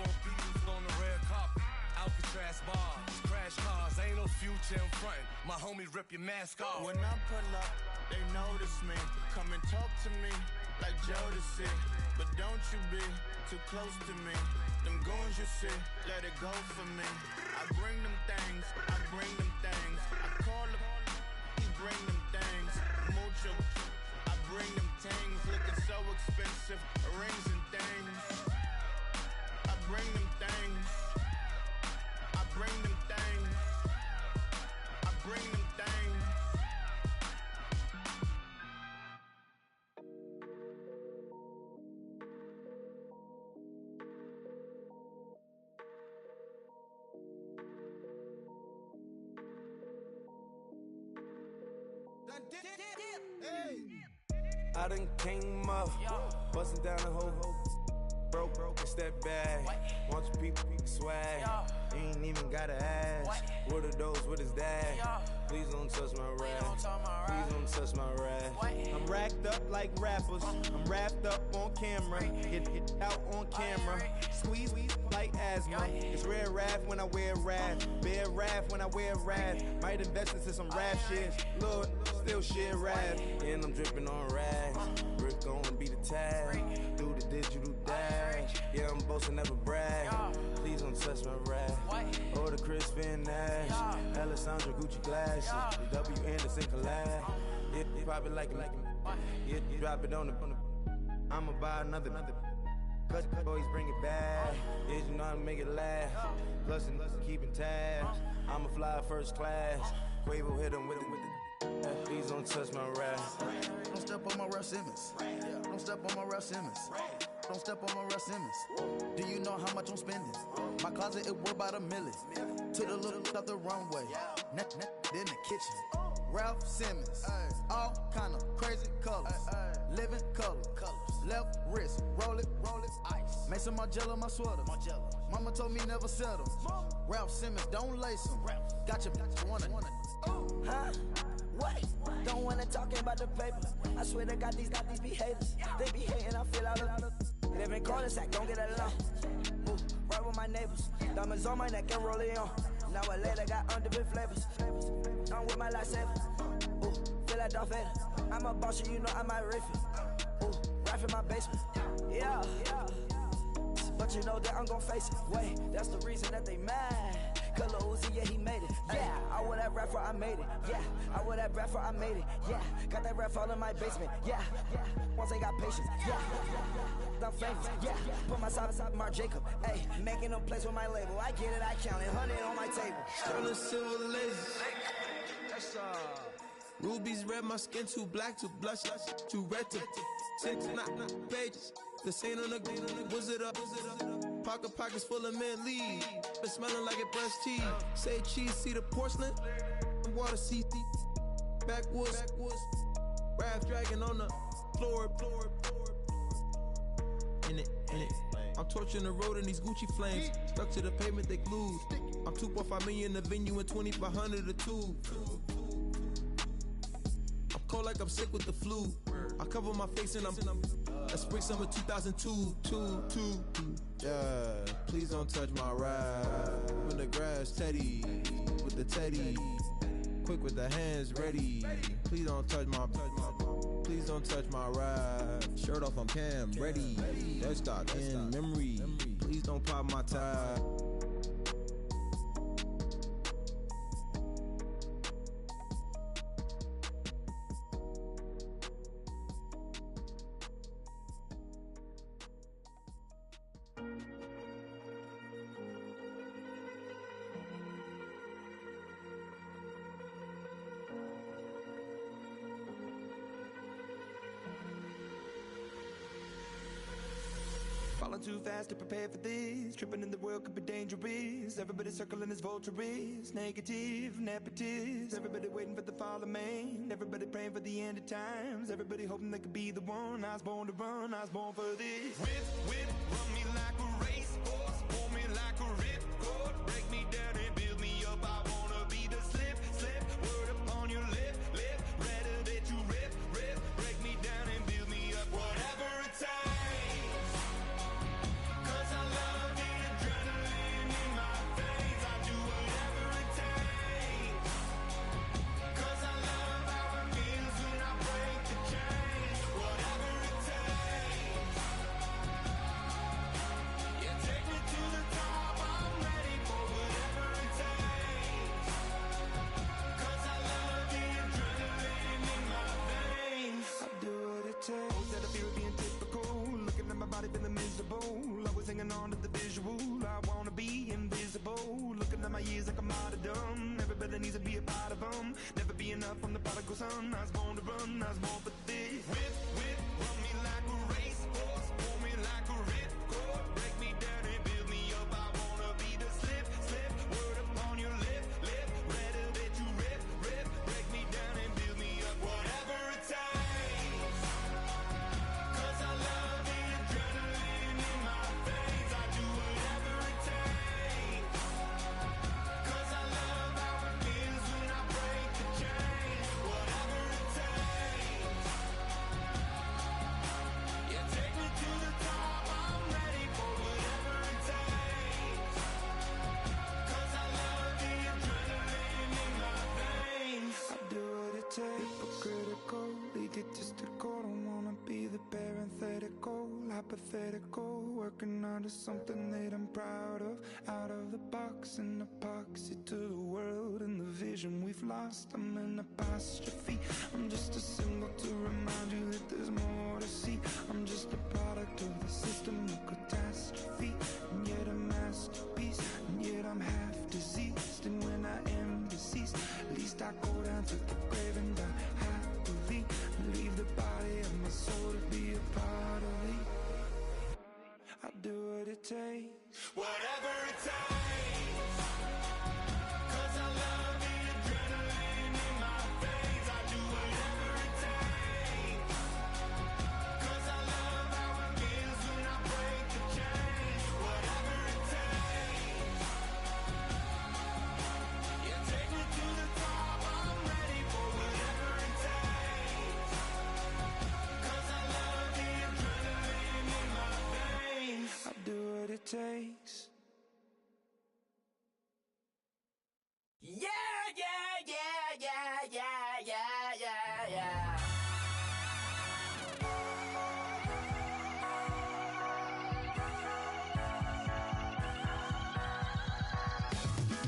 on the red carpet. Alcatraz bars, crash cars, ain't no future in front. My homie rip your mask off. When I pull up, they notice me. Come and talk to me like Jodeci. But don't you be too close to me. Them goons you see, let it go for me. I bring them things. I call them, he bring them things. Mucho, I bring them things. Looking so expensive, rings and things. I bring them things. I bring them things. I bring them things. I done came up, bustin' down the whole broke, it's that bag. Want your people swag, you ain't even gotta ask. What are those, what is that? Please don't touch my rap, please don't touch my rap. I'm racked up like rappers, I'm wrapped up on camera. Hit out on camera, squeeze like asthma. It's rare wrath when I wear wrath, bare wrath when I wear wrath. Might invest into some rap shit, Lord, still shit rap. And I'm dripping on rags, Rick gonna be the tag. Do the digital dash, yeah I'm boasting never brag. Please don't touch my rap, or the Chris Finn Nash. Alessandra Gucci glasses, the W Anderson collab. Yeah, you probably like it, yeah, you drop it on the. I'ma buy another. Cut boys bring it back. Yeah, you know how to make it last. Plus and keeping tabs. I'ma fly first class. Quavo hit him with it. Please don't touch my rap. Don't step on my Russ Simmons. Don't step on my Russ Simmons. Don't step on my Russ Simmons. Do you know how much I'm spending? My closet, it worth about $1 million. To the little out the runway. In the kitchen. Ralph Simmons. All kind of crazy colors. Living colors. Left wrist, roll it, ice. Mason Margiela, my sweater. Mama told me never settle. Ralph Simmons, don't lace him. Got your wanna. Huh? What? Don't wanna talk about the paper. I swear to God, these be haters. They be hating, I feel out of. Live in cul-de-sac, don't get along. Ooh, right with my neighbors. Diamonds on my neck and roll it on. Now a later got underbit flavors. I'm with my lifesaver. Ooh, feel like Darth Vader. I'm a boss, you know I might riff it. Ooh, right in my basement. Yeah. But you know that I'm gon' face it. Wait, that's the reason that they mad. Color Uzi, yeah, he made it. Yeah, I would have rap for I made it. Yeah, I would have rap for I made it. Yeah, got that rap all in my basement. Yeah, once I got patience. Yeah, I'm famous. Yeah, put myself inside Mark Jacob. Hey, making a place with my label. I get it, I count it. 100 on my table. Sterling silver laser. Rubies red, my skin too black to blush, too red to six, not pages. The saint on the wizard up. Pockets full of mint leaves. Been smelling like it brushed teeth. Say cheese, see the porcelain. Water, see backwoods. Raft dragging on the floor. In it. I'm torching the road in these Gucci flames. Stuck to the pavement, they glued. I'm 2.5 million in the venue and 2,500 a tube. I'm cold like I'm sick with the flu. I cover my face and I'm spring summer 2002. Yeah, please don't touch my ride. In the grass, Teddy, with the Teddy. Quick with the hands ready. Please don't touch my ride. Shirt off, I'm Cam, ready. Dead stock in memory. Please don't pop my tie. I'm too fast to prepare for this. Tripping in the world could be dangerous. Everybody circling as vultures. Negative, nepotist. Everybody waiting for the fall of man. Everybody praying for the end of times. Everybody hoping they could be the one. I was born to run, I was born for this. Whip, whip, run me like a racehorse. Pull me like a ripcord. Break me down and build me up. I wanna be the slip, slip. Word upon your lip, lip. Rather that you rip, rip. Break me down and build me up. Whatever it takes. 'Cause I love the adrenaline in my veins. I do whatever it takes. 'Cause I love how it feels when I break the chains. Whatever it takes. Yeah, take me to the top. I'm ready for whatever it takes. 'Cause I love the adrenaline in my veins. I do what it takes. Instead of fear of being typical, looking at my body feeling miserable. Always hanging on to the visual. I wanna be invisible. Looking at my years like a martyrdom. Everybody needs to be a part of them. Never be enough from the prodigal son. I was born to run, I was born for this. Whip, whip, run me like a racehorse. Pull me like a ripcord. Break me down and build me up. I wanna be the slip, slip. Word upon your lip, lip. Rather that you rip, rip. Break me down and build me up. Whatever it takes. 'Cause I love the adrenaline in my veins. I do whatever it takes. 'Cause I love how it feels when I break the chains. Whatever it takes. Yeah, take me to the top. I'm ready for whatever it takes. 'Cause I love the adrenaline in my veins. I do what it takes. Hypocritical, egotistical. Don't wanna be the parenthetical, hypothetical. Working under something that I'm proud of. Out of the box, an epoxy to the world and the vision we've lost. I'm an apostrophe. I'm just a symbol to remind you that there's more to see. I'm just a product of the system of catastrophe, and yet a masterpiece. And yet I'm half diseased, and when I am deceased, at least I go down to the grave and die happily. Leave the body of my soul to be a part of me. I do what it takes. Whatever it takes. 'Cause I love the adrenaline in my veins. I do whatever it takes. 'Cause I love how it feels when I break the chains. Whatever it takes. Yeah, take me to the top. I'm ready for whatever it takes. 'Cause I love the adrenaline in my veins. I do what it takes. Yeah, yeah, yeah, yeah, yeah, yeah, yeah, yeah.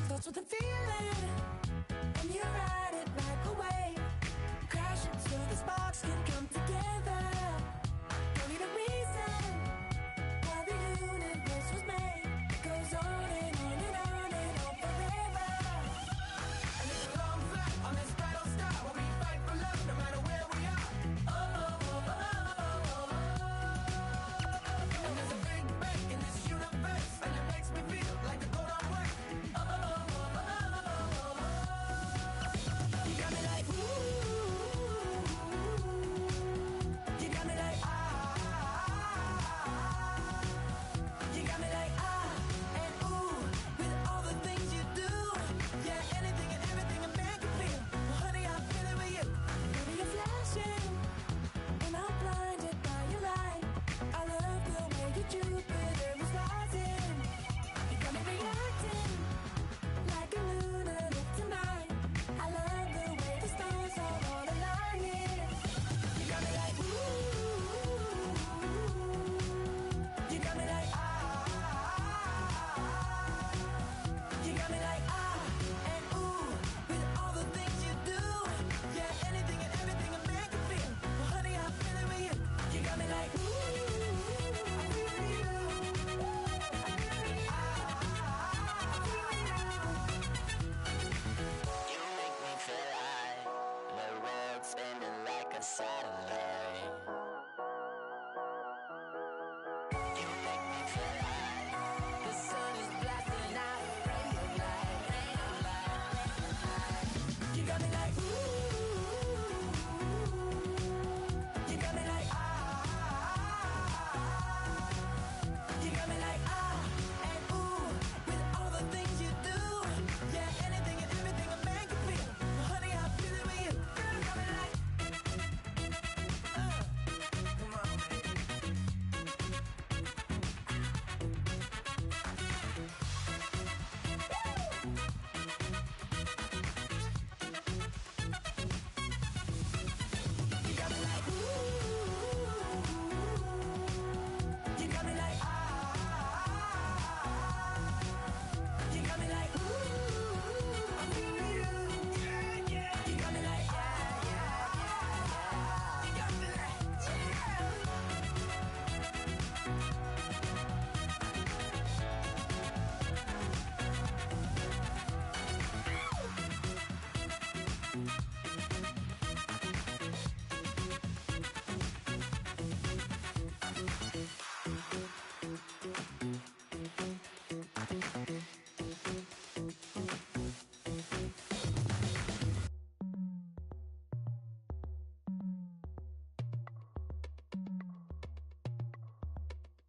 Starts with a feeling, and you ride it like a wave. Crash into the sparks can come together. Don't need a reason why the universe was made. It goes on and on and on and on forever. And it's a long flight on this battle star where we fight for love no matter where we are. Oh, oh, oh, oh, oh, oh. And there's a big bang in this universe, and it makes me feel like the gold on work. Oh, oh, oh, oh, oh, oh.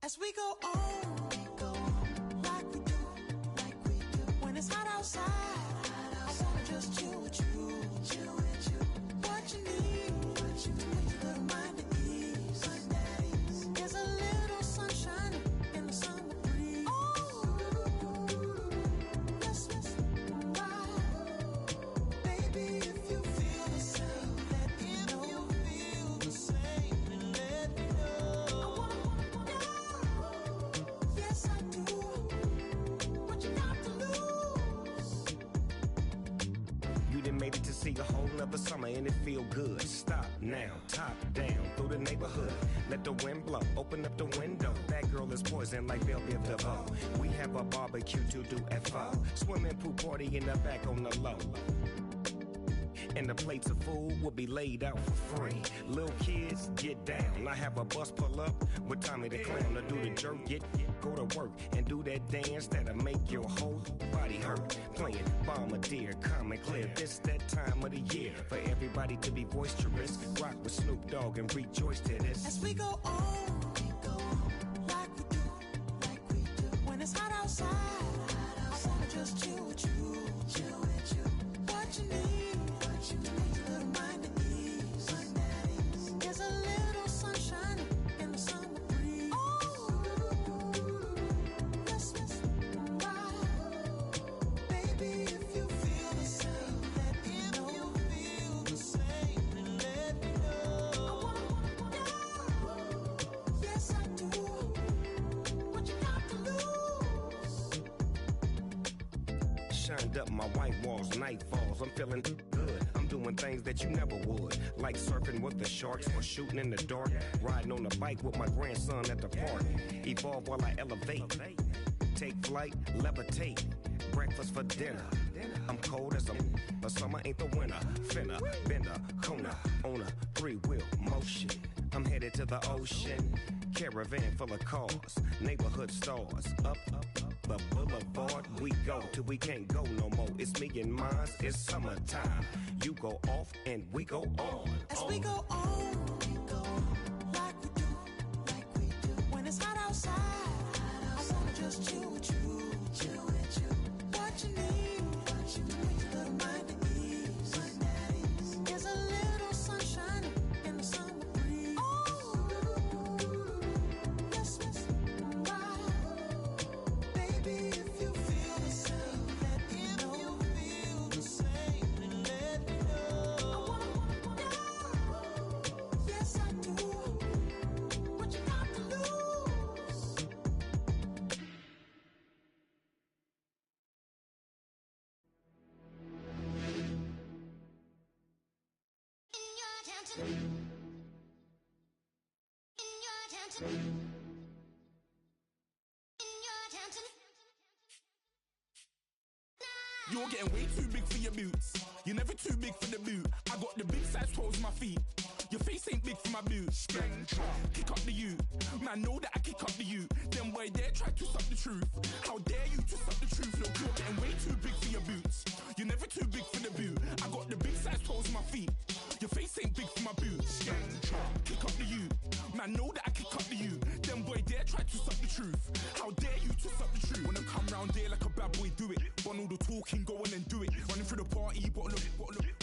As we go on, like we do, when it's hot outside, I wanna just chill with you, what you need, a little mind at ease, there's a little sunshine in the summer breeze, yes, baby, if you feel the same, let me know, let me know, yes I do, what you got to lose. You done made it to see a whole nother summer and it feel good. Stop now, top down through the neighborhood. Let the wind blow, open up the window. That girl is poison like Velvet DeVoe. We have a barbecue to do at 4. Swimming pool party in the back on the low. And the plates of food will be laid out for free. Little kids, get down. I have a bus pull up with Tommy the Clown to do the jerk. Go to work and do that dance that'll make your whole body hurt. Playing Bombardier, calm and clear. This that time of the year for everybody to be boisterous. Rock with Snoop Dogg and rejoice to this. As we go on, like we do, when it's hot outside, I wanna just chill with you, what you need, a little mind at ease, there's a little sunshine in the summer breeze, yes, baby, if you feel the same, let me know, yes I do, what you got to lose. Shined up my white walls, night falls, I'm feeling good. I'm doing things that you never would, like surfing with the sharks or shooting in the dark, riding on a bike with my grandson at the park. Evolve while I elevate, take flight, levitate, breakfast for dinner. I'm cold as a summer ain't the winter. Finna, bender, Kona, on a 3-wheel motion. I'm headed to the ocean, caravan full of cars, neighborhood stars. Up the boulevard we go till we can't go no more. It's me and mine, it's summertime. You go off and we go on. As we go on, like we do, when it's hot outside, I wanna just chill with you, what you need, a little mind at ease, there's a little sunshine in the summer breeze, yes, baby, if you feel the same, let me know, yes I do, what you got to lose. You're getting way too big for your boots. You're never too big for the boot. I got the big size toes on my feet. Your face ain't big for my boots. Kick up the you. Man, know that I kick up the you. Them boy there try to suck the truth. How dare you to suck the truth? Look, you're getting way too big for your boots. You're never too big for the boot. I got the big size toes on my feet. Your face ain't big for my boots. Kick up the you. Man, know that I kick up the you. Them boy there try to suck the truth. How dare you to suck the truth? Wanna come round there like a bad boy, do it. Want all the talking, go on and do it. Running through the party, bottle up.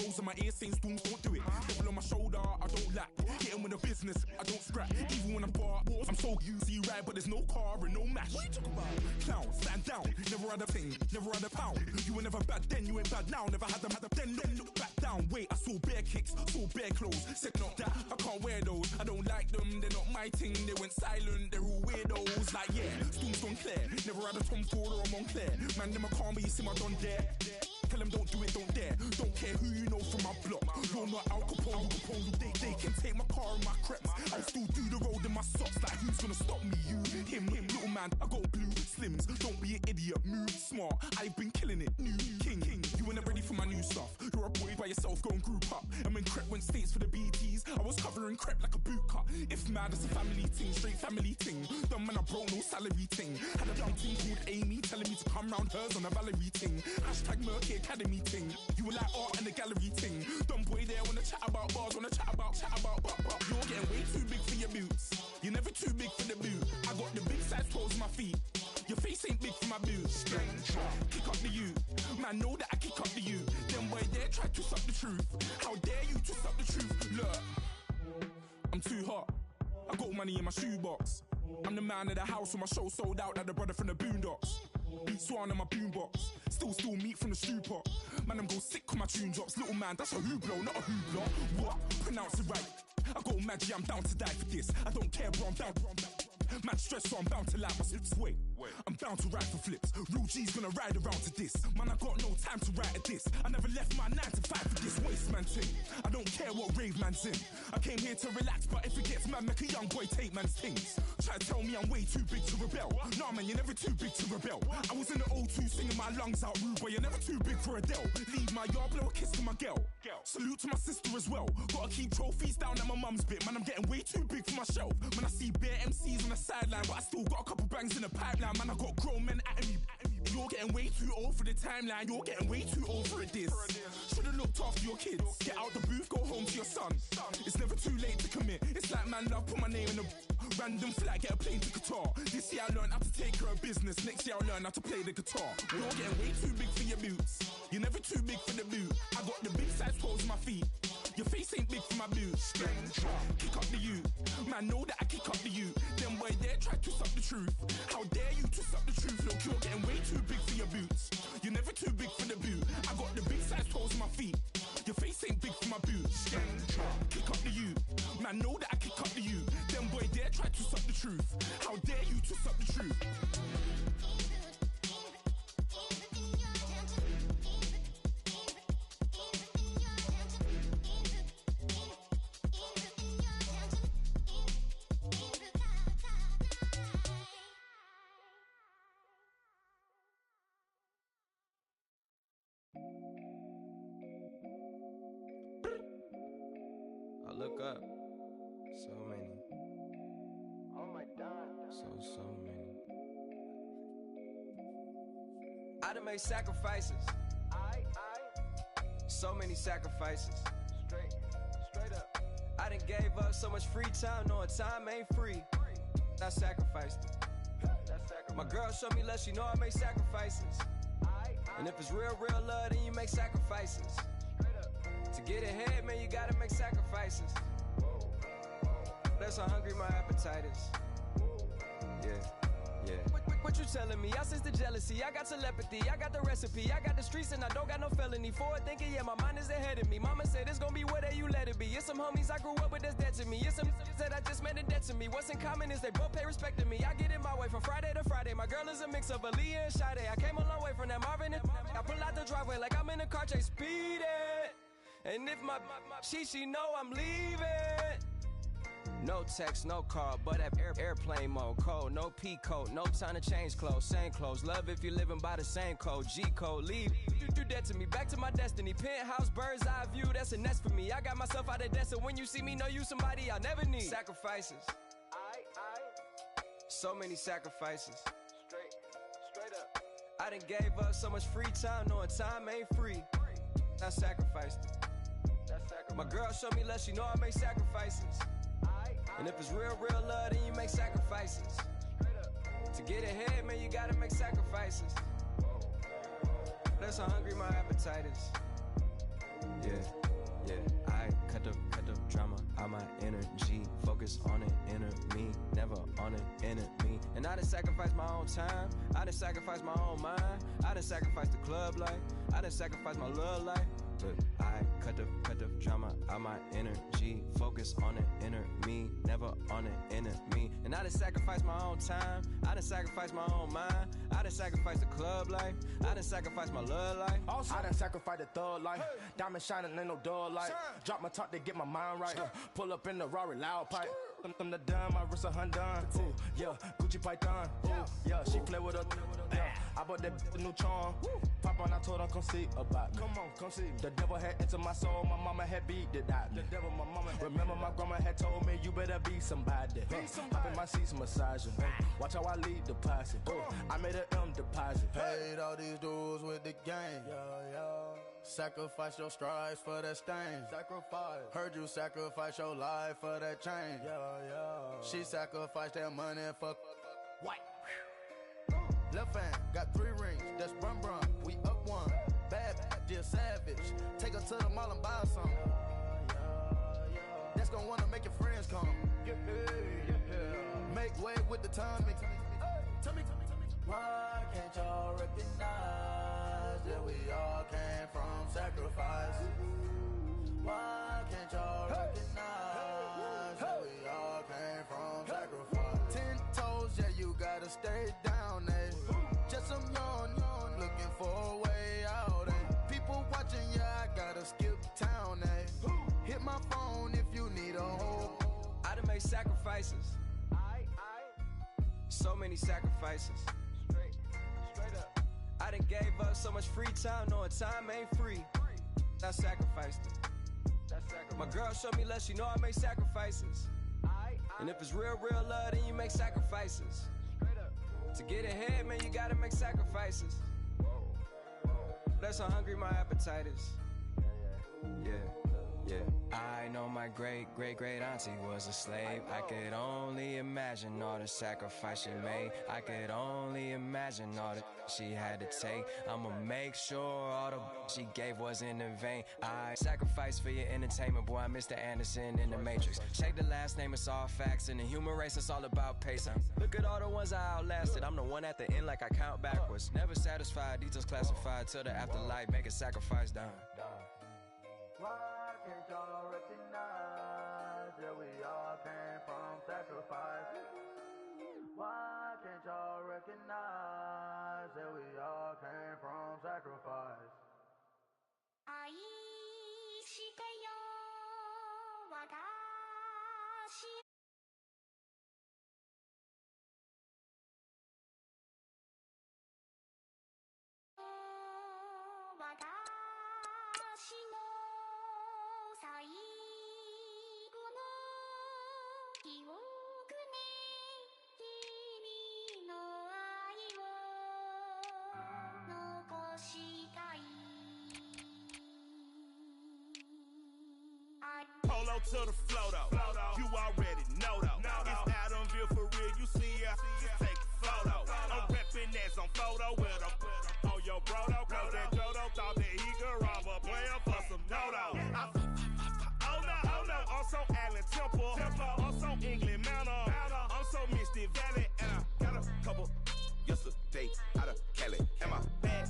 Rolls on my ear saying storms, don't do it. Double on my shoulder, I don't lack. Getting with the business, I don't scrap. Even when I bar, I'm so used to you ride, but there's no car and no match. What you talking about? Clown, stand down. Never had a thing, never had a pound. You were never bad then, you ain't bad now. Never had them, then look back down. Wait, I saw bare kicks, saw bare clothes. Said not that, I can't wear those. I don't like them, they're not my thing. They went silent, they're all weirdos. Like yeah, Storm's gone clear. Never had a Tom Ford or a Montclair. Man, them a calm, but you see my done there. Tell them don't do it, don't dare. Don't care who you know from my block. You're not Al Capone, they can take my car and my creps. I'll still do the road in my socks. Like who's gonna stop me? You, him, little man. I got blue slims. Don't be an idiot, move smart. I've been killing it, new king. You weren't ready for my new stuff. You're a boy by yourself, go and group up. And when Crep went states for the BTs, I was covering Crep like a boot cut. If mad, it's a family thing, straight family thing. Dumb man, I broke no salary thing. Had a young thing called Amy telling me to come round hers on a Valerie thing. Hashtag Murky Academy thing. You were like art and the gallery thing. Dumb boy there wanna chat about bars, wanna chat about. You're getting way too big for your boots. You're never too big for the boot. I got the big Kick up the you. Man, know that I kick up the you. Them boy there try to suck the truth. How dare you to suck the truth? Look, I'm too hot. I got money in my shoebox. I'm the man of the house with my show sold out like the brother from the Boondocks. Beat Swan in my boombox. Still meat from the stew pot. Man, I'm go sick when my tune drops. Little man, that's a hooplo, not a hoopla. What? Pronounce it right. I got magic, I'm down to die for this. I don't care, bro, I'm down. Man stressed, so I'm bound to like my slips. Wait, I'm bound to ride for flips. Real G's gonna ride around to this. Man, I got no time to write at this. I never left my 9 to 5 for this waste man thing. I don't care what rave man's in. I came here to relax, but if it gets mad, make a young boy take man's things. Try to tell me I'm way too big to rebel. Nah, man, you're never too big to rebel. I was in the O2 singing my lungs out rude, but you're never too big for Adele. Leave my yard, blow a kiss to my girl. Salute to my sister as well. Gotta keep trophies down at my mum's bit. Man, I'm getting way too big for my shelf. When I see bare MCs on the sideline, but I still got a couple bangs in the pipeline. Man, I got grown men at me. You're getting way too old for the timeline. You're getting way too old for a diss. Should've looked after your kids. Get out the booth, go home to your son. It's never too late to commit. It's like man, love, put my name in the random flag, get a plane to Qatar. This year I learned how to take care of business. Next year I learned how to play the guitar. You're getting way too big for your boots. You're never too big for the boot. I got the big size toes on my feet. Your face ain't big for my boots. Kick up the you. Man, know that I kick up the you. Them boy there try to suck the truth. How dare you to suck the truth? Look, you're getting way too big for your boots. You're never too big for the boot. I got the big size toes on my feet. Your face ain't big for my boots. Kick up the you. Man, know that I kick up the you. Them boy there try to suck the truth. How dare you to suck the truth? I look up. So many. Oh my God. So many. I done made sacrifices. So many sacrifices. Straight up. I done gave up so much free time, knowing time ain't free. I sacrificed it. My girl showed me love, she know I make sacrifices. And if it's real love, then you make sacrifices. To get ahead, man, you gotta make sacrifices. That's how hungry my appetite is. Yeah. What you telling me? I sense the jealousy, I got telepathy, I got the recipe, I got the streets and I don't got no felony. Forward thinking, yeah, my mind is ahead of me. Mama said it's gonna be whatever you let it be. It's some homies I grew up with that's dead to me. It's some that I just made a debt to me. What's in common is they both pay respect to me. I get it my way from Friday to Friday. My girl is a mix of Aaliyah and Sade. I came a long way from that Marvin and I pull out the driveway like I'm in a car chase speeding. And if my she know I'm leaving. No text, no call, but at airplane mode. Code, no P code, no time to change clothes. Same clothes, love if you're living by the same code. G code, leave, you do that to me. Back to my destiny, penthouse, bird's eye view, that's a nest for me. I got myself out of debt, so when you see me, know you somebody I'll never need. Sacrifices. So many sacrifices. Straight up. I done gave up so much free time, knowing time ain't free. I sacrificed it. My girl showed me love, she know I make sacrifices. And if it's real love, then you make sacrifices. To get ahead, man, you gotta make sacrifices. That's how hungry my appetite is. Yeah. I cut the drama out my energy. Focus on it, inner me, never on it, enemy. And I done sacrificed my own time. I done sacrificed my own mind. I done sacrificed the club life. I done sacrificed my love life. But I cut the drama out my energy. Focus on it, inner me, never on it, enemy. And I done sacrificed my own time. I done sacrificed my own mind. I done sacrificed the club life. I done sacrificed my love life. Also, I done sacrificed the thug life. Diamond shining, ain't no dull light. Drop my top to get my mind right. Pull up in the Rari loud pipe. Them the dime, my wrist a Hyundai. Ooh, yeah, Gucci Python. Ooh, yeah, she play with her. Yeah, I bought that a new charm. Pop on, I told her come see about me. Come on, come see me. The devil had entered my soul, my mama had beat it out. The devil, my mama had remember my grandma had told me you better be somebody. Hop in my seats, massaging. Watch how I lead the posse. I made an M deposit. Paid all these dues with the game. Yeah. Sacrifice your strides for that stain. Sacrifice. Heard you sacrifice your life for that change. Yeah. She sacrificed that money for white. Left hand got 3 rings. to the mall and buy something. That's gonna wanna make your friends come. Make way with the timing. Tell me. Why can't y'all recognize that we all came from sacrifice? Why can't y'all recognize that we all came from sacrifice? 10 toes, yeah, you gotta stay down, eh? Just some yawn, looking for a way out, eh? People watching, yeah, I gotta skip town, eh? Hit my phone if you need a hope. I done made sacrifices. So many sacrifices. Straight up. I done gave up so much free time, knowing time ain't free. I sacrificed it. My girl showed me love, she know I make sacrifices. And if it's real love, then you make sacrifices. To get ahead, man, you gotta make sacrifices. That's how hungry my appetite is. Yeah. I know my great auntie was a slave. I could only imagine all the sacrifice she made. I could only imagine all the she had to take. I'ma make sure all the she gave wasn't in vain. I sacrificed for your entertainment, boy. I'm Mr. Anderson in the Matrix. Check the last name, it's all facts. In the human race, it's all about pace. Look at all the ones I outlasted. I'm the one at the end like I count backwards. Never satisfied, details classified till the afterlife. Make a sacrifice down. Why can't y'all recognize that we all came from sacrifice? Why can't y'all recognize that we all came from sacrifice? Polo to the flow though. You already know though. It's Adamville for real. You see ya, just take a photo. I'm reppin' as on photo with a on your brodo. Cause that Jodo thought that he could rob a player for some dodo. Oh no, I'm so Allen Temple. I'm so England Manor. I'm so Misty Valley. And I got a couple yesterday out of Cali. And my bag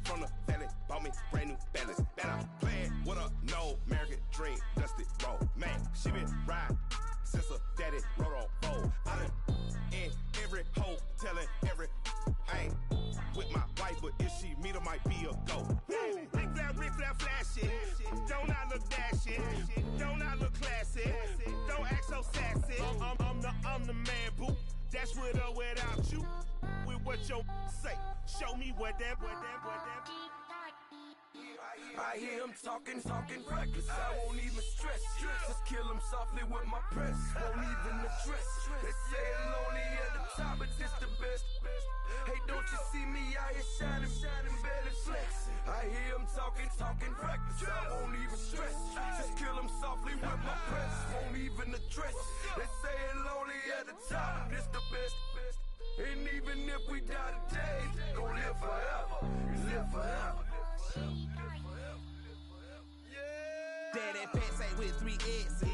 from the valley bought me brand new balance. That I'm playing with a no American dream, dusty roll. Man, she been riding since her daddy rode on bowl. I done in every hole, telling every I ain't with my wife, but if she meet her, might be a go. Rick flat flashy. Don't I look dashy? Don't I look classy? Don't act so sassy. I'm the man, boo. That's with or without you. With what your say. Show me what that. I hear him talking reckless. I won't even stress. Just kill him softly with my press. Won't even address. They say it's lonely at the top, but this the best. Hey, don't you see me out here shining, barely flex. I hear him talking reckless. I won't even stress. Just kill him softly with my press. Won't even address. They say it's lonely at the top, but this the best. And even if we die today, gon' live forever. Live forever. Daddy Pet say with 3 X's.